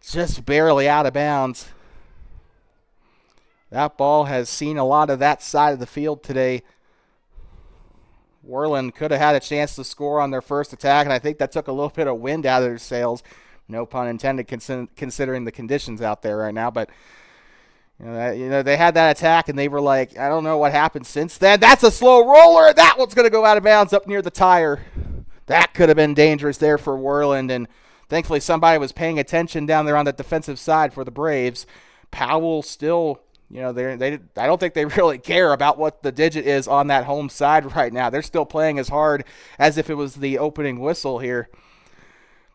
Just barely out of bounds. That ball has seen a lot of that side of the field today. Worland could have had a chance to score on their first attack, and I think that took a little bit of wind out of their sails. No pun intended, considering the conditions out there right now. But they had that attack, and they were like, I don't know what happened since then. That's a slow roller. That one's going to go out of bounds up near the tire. That could have been dangerous there for Worland, and thankfully somebody was paying attention down there on the defensive side for the Braves. Powell still, I don't think they really care about what the digit is on that home side right now. They're still playing as hard as if it was the opening whistle here.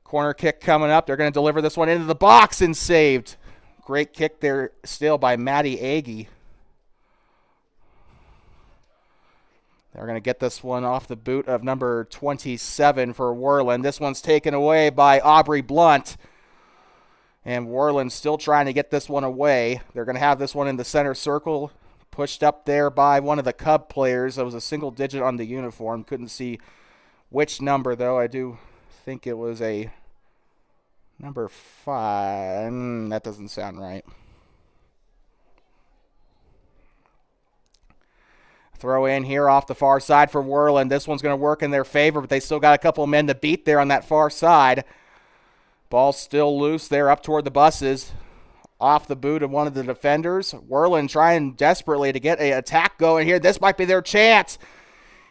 Corner kick coming up. They're going to deliver this one into the box and saved. Great kick there still by Maddie Agee. They're going to get this one off the boot of number 27 for Worland. This one's taken away by Aubrey Blunt. And Worland still trying to get this one away. They're going to have this one in the center circle. Pushed up there by one of the Cub players. That was a single digit on the uniform. Couldn't see which number, though. I do think it was a number 5. That doesn't sound right. Throw in here off the far side for Worland. This one's going to work in their favor, but they still got a couple of men to beat there on that far side. Ball's still loose there up toward the buses. Off the boot of one of the defenders. Worland trying desperately to get an attack going here. This might be their chance.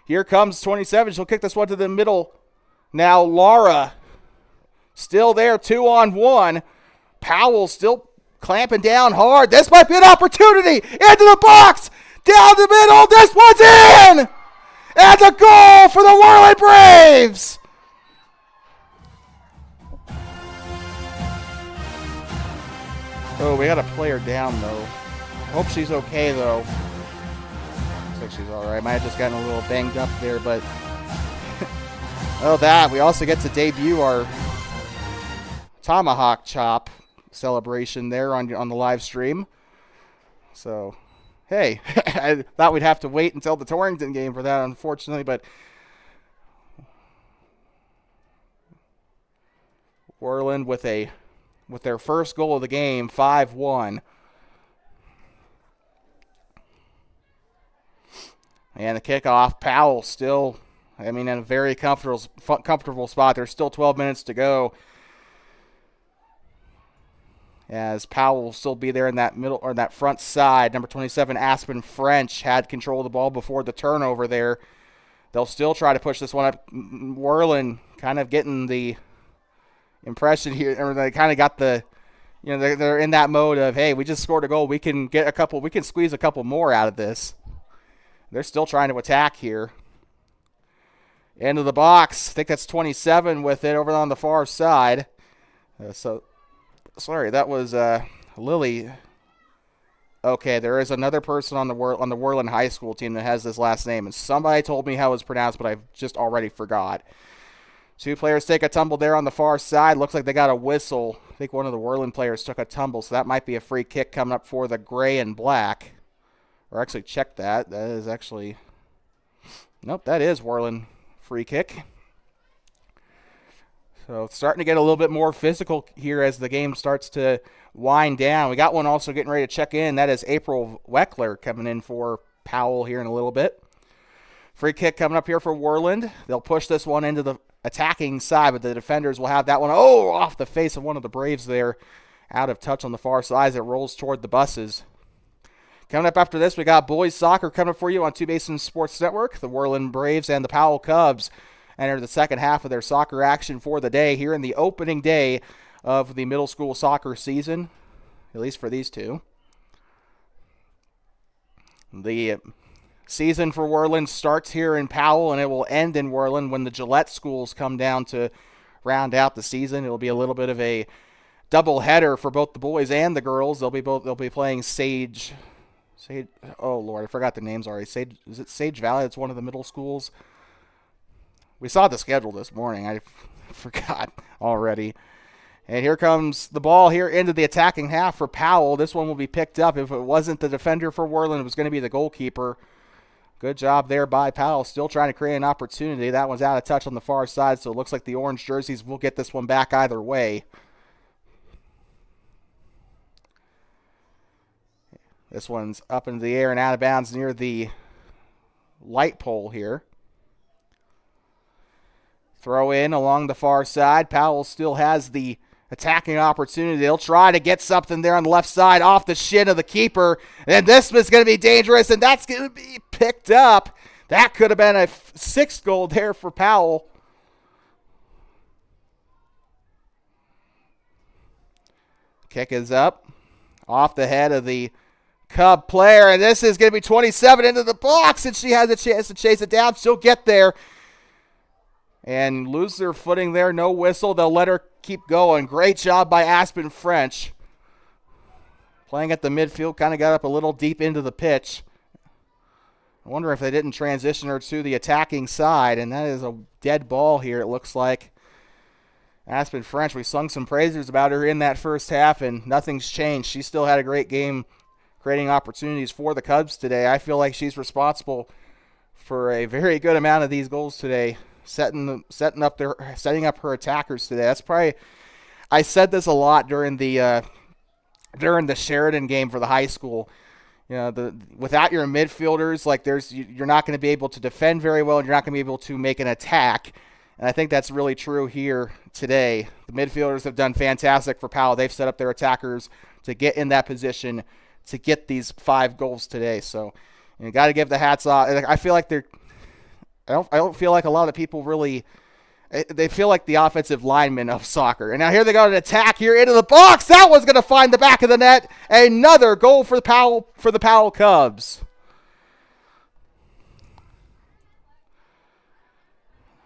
Here comes 27. She'll kick this one to the middle. Now Lara still there, 2-on-1. Powell still clamping down hard. This might be an opportunity. Into the box. Down the middle. This one's in. And the goal for the Worland Braves. Oh, we got a player down, though. Hope she's okay, though. Looks like she's all right. Might have just gotten a little banged up there, but... we also get to debut our tomahawk chop celebration there on the live stream. So, hey, I thought we'd have to wait until the Torrington game for that, unfortunately, but... Worland with their first goal of the game, 5-1. And the kickoff, Powell still, in a very comfortable spot. There's still 12 minutes to go. As Powell will still be there in that middle, or that front side. Number 27, Aspen French, had control of the ball before the turnover there. They'll still try to push this one up. Worland kind of getting the impression here, or they kind of got the, they're in that mode of, hey, we just scored a goal. We can squeeze a couple more out of this. They're still trying to attack here. Into the box. I think that's 27 with it over on the far side. Sorry, that was Lily. Okay, there is another person on the Worland High School team that has this last name, and somebody told me how it's pronounced, but I've just already forgot. Two players take a tumble there on the far side. Looks like they got a whistle. I think one of the Worland players took a tumble, so that might be a free kick coming up for the gray and black. Or actually check that. That is actually, nope, that is Worland free kick. So it's starting to get a little bit more physical here as the game starts to wind down. We got one also getting ready to check in. That is April Weckler coming in for Powell here in a little bit. Free kick coming up here for Worland. They'll push this one into the attacking side, but the defenders will have that one, off the face of one of the Braves there. Out of touch on the far side as it rolls toward the buses. Coming up after this, we got boys soccer coming for you on Two Basins Sports Network. The Worland Braves and the Powell Cubs enter the second half of their soccer action for the day here in the opening day of the middle school soccer season, at least for these two. The season for Worland starts here in Powell, and it will end in Worland when the Gillette schools come down to round out the season. It'll be a little bit of a double header for both the boys and the girls. They'll be playing Sage. Oh Lord, I forgot the names already. Is it Sage Valley? It's one of the middle schools. We saw the schedule this morning. I forgot already. And here comes the ball here into the attacking half for Powell. This one will be picked up. If it wasn't the defender for Worland, it was going to be the goalkeeper. Good job there by Powell. Still trying to create an opportunity. That one's out of touch on the far side, so it looks like the orange jerseys will get this one back either way. This one's up into the air and out of bounds near the light pole here. Throw in along the far side. Powell still has the attacking opportunity. They'll try to get something there on the left side off the shin of the keeper. And this is going to be dangerous, and that's going to be picked up. That could have been a sixth goal there for Powell. Kick is up off the head of the Cub player, and this is going to be 27 into the box, and she has a chance to chase it down. She'll get there and lose their footing there. No whistle. They'll let her keep going. Great job by Aspen French. Playing at the midfield, kind of got up a little deep into the pitch. I wonder if they didn't transition her to the attacking side, and that is a dead ball here, it looks like. Aspen French, we sung some praises about her in that first half, and nothing's changed. She still had a great game creating opportunities for the Cubs today. I feel like she's responsible for a very good amount of these goals today, setting up her attackers today. That's probably, I said this a lot during the Sheridan game for the high school. You know, without your midfielders, like you're not going to be able to defend very well, and you're not going to be able to make an attack. And I think that's really true here today. The midfielders have done fantastic for Powell. They've set up their attackers to get in that position to get these 5 goals today. So you got to give the hats off. I feel like I don't feel like a lot of people really, they feel like the offensive linemen of soccer. And now here they go to attack here into the box. That one's going to find the back of the net. Another goal for the Powell Cubs.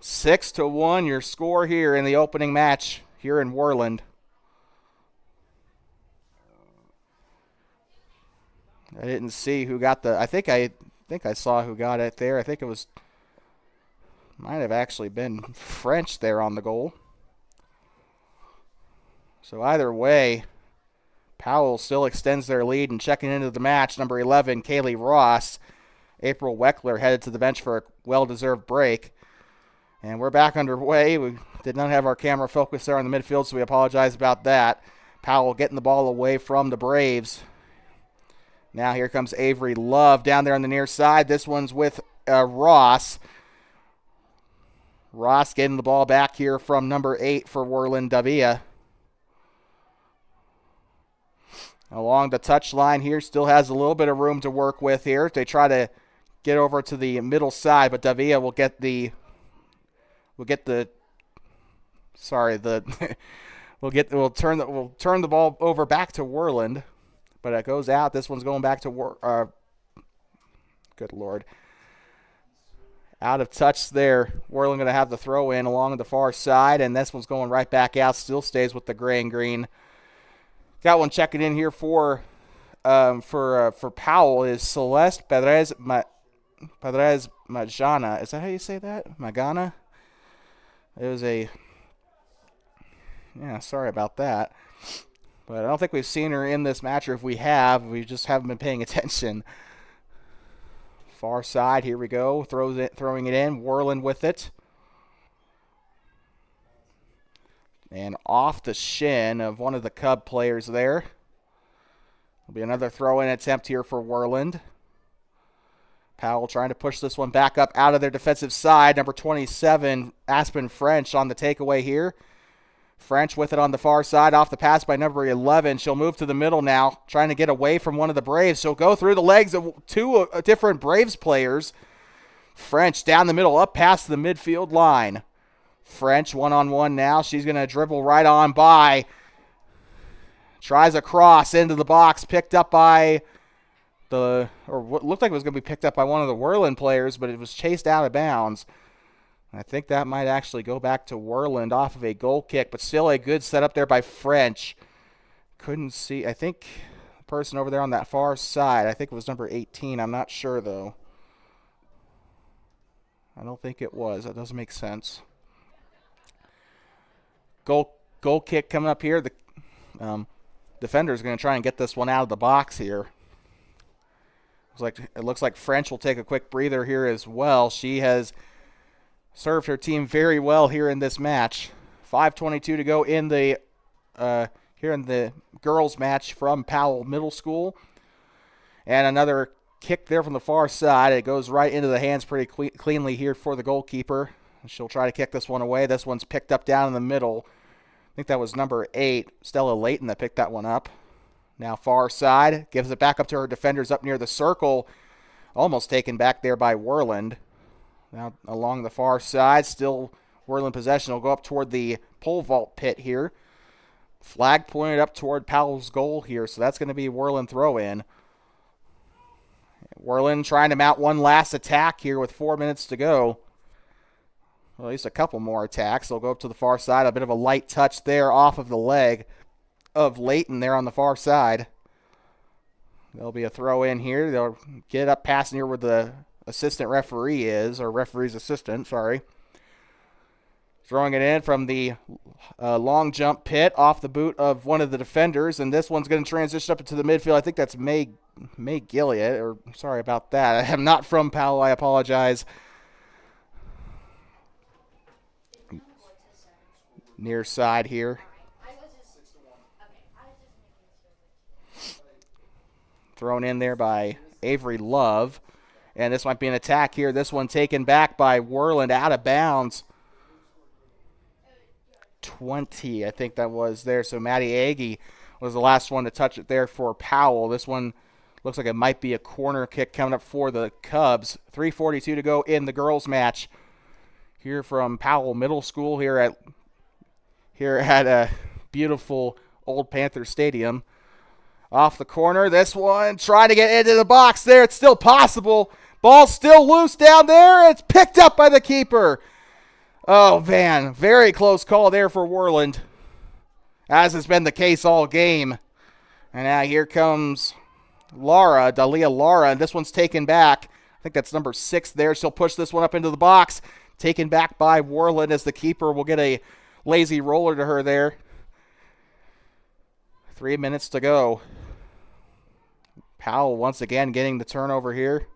6-1 your score here in the opening match here in Worland. I didn't see who got I think I saw who got it there. I think it might have actually been French there on the goal. So either way, Powell still extends their lead, and checking into the match, number 11, Kaylee Ross. April Weckler headed to the bench for a well-deserved break. And we're back underway. We did not have our camera focused there on the midfield, so we apologize about that. Powell getting the ball away from the Braves. Now here comes Avery Love down there on the near side. This one's with Ross. Ross getting the ball back here from number 8 for Worland, Davia. Along the touchline here, still has a little bit of room to work with here. They try to get over to the middle side, but Davia will turn the ball over back to Worland. But it goes out. This one's going back to good Lord. Out of touch there. Worland going to have the throw in along the far side, and this one's going right back out. Still stays with the gray and green. Got one checking in here for Powell is Celeste Pedrez Magana. Is that how you say that? Magana? It was sorry about that. But I don't think we've seen her in this match, or if we have, we just haven't been paying attention. Far side, here we go. Throwing it in. Worland with it. And off the shin of one of the Cub players there. Will be another throw-in attempt here for Worland. Powell trying to push this one back up out of their defensive side. Number 27, Aspen French on the takeaway here. French with it on the far side, off the pass by number 11. She'll move to the middle now, trying to get away from one of the Braves. She'll go through the legs of two different Braves players. French down the middle, up past the midfield line. French one-on-one now. She's going to dribble right on by. Tries a cross into the box, picked up by what looked like it was going to be picked up by one of the Worland players, but it was chased out of bounds. I think that might actually go back to Worland off of a goal kick, but still a good setup there by French. Couldn't see. I think the person over there on that far side, I think it was number 18. I'm not sure, though. I don't think it was. That doesn't make sense. Goal kick coming up here. The defender is going to try and get this one out of the box here. It looks like French will take a quick breather here as well. She has served her team very well here in this match. 5:22 to go in the here in the girls match from Powell Middle School. And another kick there from the far side. It goes right into the hands pretty cleanly here for the goalkeeper. She'll try to kick this one away. This one's picked up down in the middle. I think that was number 8, Stella Layton, that picked that one up. Now far side, gives it back up to her defenders up near the circle. Almost taken back there by Worland. Now along the far side, still Worland possession. Will go up toward the pole vault pit here. Flag pointed up toward Powell's goal here, so that's going to be Worland throw-in. Worland trying to mount one last attack here with 4 minutes to go. Well, at least a couple more attacks. They'll go up to the far side. A bit of a light touch there off of the leg of Layton there on the far side. There'll be a throw in here. They'll get it up past near where the assistant referee is, or referee's assistant, sorry. Throwing it in from the long jump pit off the boot of one of the defenders, and this one's going to transition up into the midfield. I think that's May Gilliott, or sorry about that. I am not from Powell. I apologize. Near side here. Thrown in there by Avery Love. And this might be an attack here. This one taken back by Worland out of bounds. 20, I think that was there. So Maddie Agee was the last one to touch it there for Powell. This one looks like it might be a corner kick coming up for the Cubs. 3:42 to go in the girls match here from Powell Middle School here at a beautiful Old Panther Stadium. Off the corner, this one trying to get into the box there. It's still possible. Ball's still loose down there. It's picked up by the keeper. Oh, man. Very close call there for Worland, as has been the case all game. And now here comes Dalia Lara, and this one's taken back. I think that's number 6 there. She'll push this one up into the box. Taken back by Worland as the keeper will get a lazy roller to her there. 3 minutes to go. Powell once again getting the turnover here.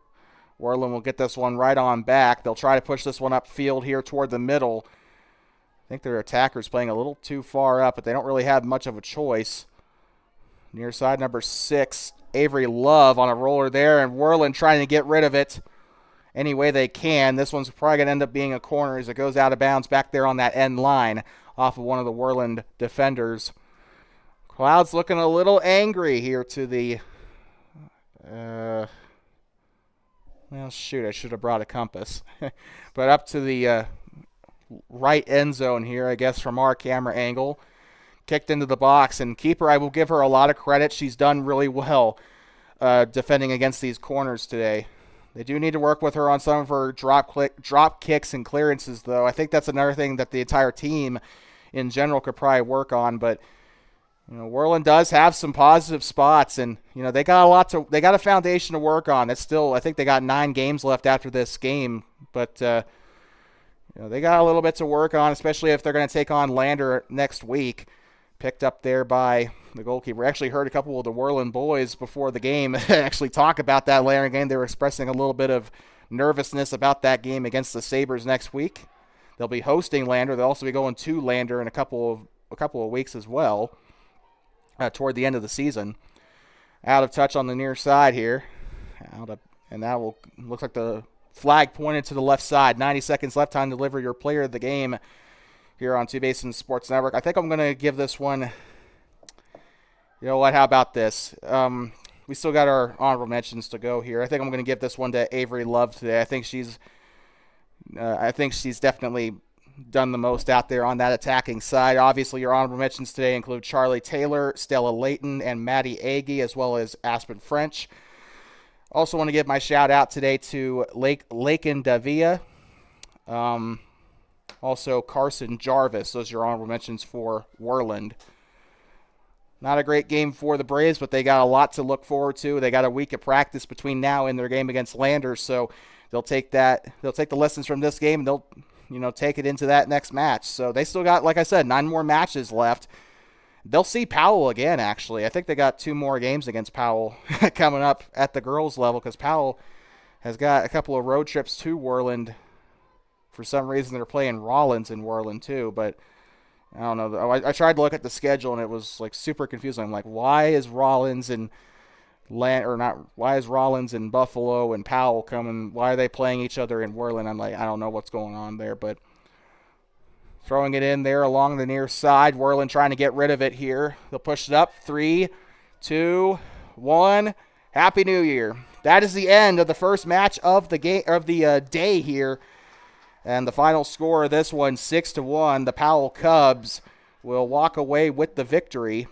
Worland will get this one right on back. They'll try to push this one upfield here toward the middle. I think their attacker's playing a little too far up, but they don't really have much of a choice. Near side number 6, Avery Love on a roller there, and Worland trying to get rid of it any way they can. This one's probably going to end up being a corner as it goes out of bounds back there on that end line off of one of the Worland defenders. Cloud's looking a little angry here to the well, shoot, I should have brought a compass. But up to the right end zone here, I guess, from our camera angle. Kicked into the box, and keeper, I will give her a lot of credit. She's done really well defending against these corners today. They do need to work with her on some of her drop kicks and clearances, though. I think that's another thing that the entire team in general could probably work on, but Worland does have some positive spots, and they got a foundation to work on. It's still, I think they got 9 games left after this game, but they got a little bit to work on, especially if they're going to take on Lander next week. Picked up there by the goalkeeper. Actually heard a couple of the Worland boys before the game actually talk about that Lander game. They were expressing a little bit of nervousness about that game against the Sabres next week. They'll be hosting Lander. They'll also be going to Lander in a couple of weeks as well, toward the end of the season. Out of touch on the near side here. And that will looks like the flag pointed to the left side. 90 seconds left. Time to deliver your player of the game here on Two Basins Sports Network. I think I'm going to give this one, you know what, how about this? We still got our honorable mentions to go here. I think I'm going to give this one to Avery Love today. I think she's definitely done the most out there on that attacking side. Obviously, your honorable mentions today include Charlie Taylor, Stella Layton, and Maddie Agee, as well as Aspen French. Also want to give my shout out today to Laken Davia. Also, Carson Jarvis. Those are your honorable mentions for Worland. Not a great game for the Braves, but they got a lot to look forward to. They got a week of practice between now and their game against Landers, so they'll take the lessons from this game and they'll take it into that next match. So they still got, like I said, 9 more matches left. They'll see Powell again, actually. I think they got 2 more games against Powell coming up at the girls' level, because Powell has got a couple of road trips to Worland. For some reason, they're playing Rollins in Worland too, but I don't know. I tried to look at the schedule, and it was like super confusing. I'm like, why is Rollins and why is Rollins and Buffalo and Powell coming? Why are they playing each other in Worland? I'm like, I don't know what's going on there, but throwing it in there along the near side. Worland trying to get rid of it here. They'll push it up. 3, 2, 1. Happy New Year. That is the end of the first match of the game of the day here. And the final score of this one, 6-1. The Powell Cubs will walk away with the victory.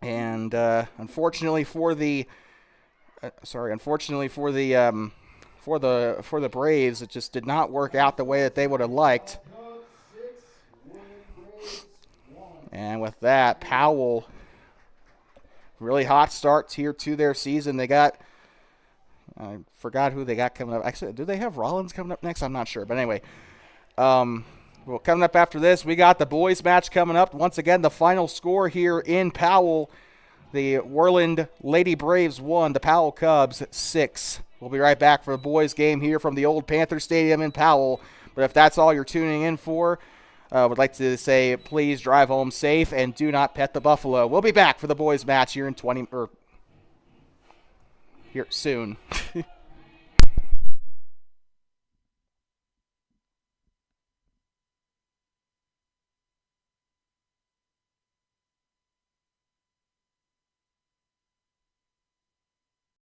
And unfortunately for the Braves, it just did not work out the way that they would have liked. And with that, Powell, really hot starts here to their season. They got, I forgot who they got coming up. Actually, do they have Rollins coming up next? I'm not sure. But anyway, well, coming up after this, we got the boys match coming up. Once again, the final score here in Powell. The Worland Lady Braves 1, the Powell Cubs 6. We'll be right back for the boys game here from the old Panther Stadium in Powell. But if that's all you're tuning in for, would like to say please drive home safe and do not pet the buffalo. We'll be back for the boys match here in here soon.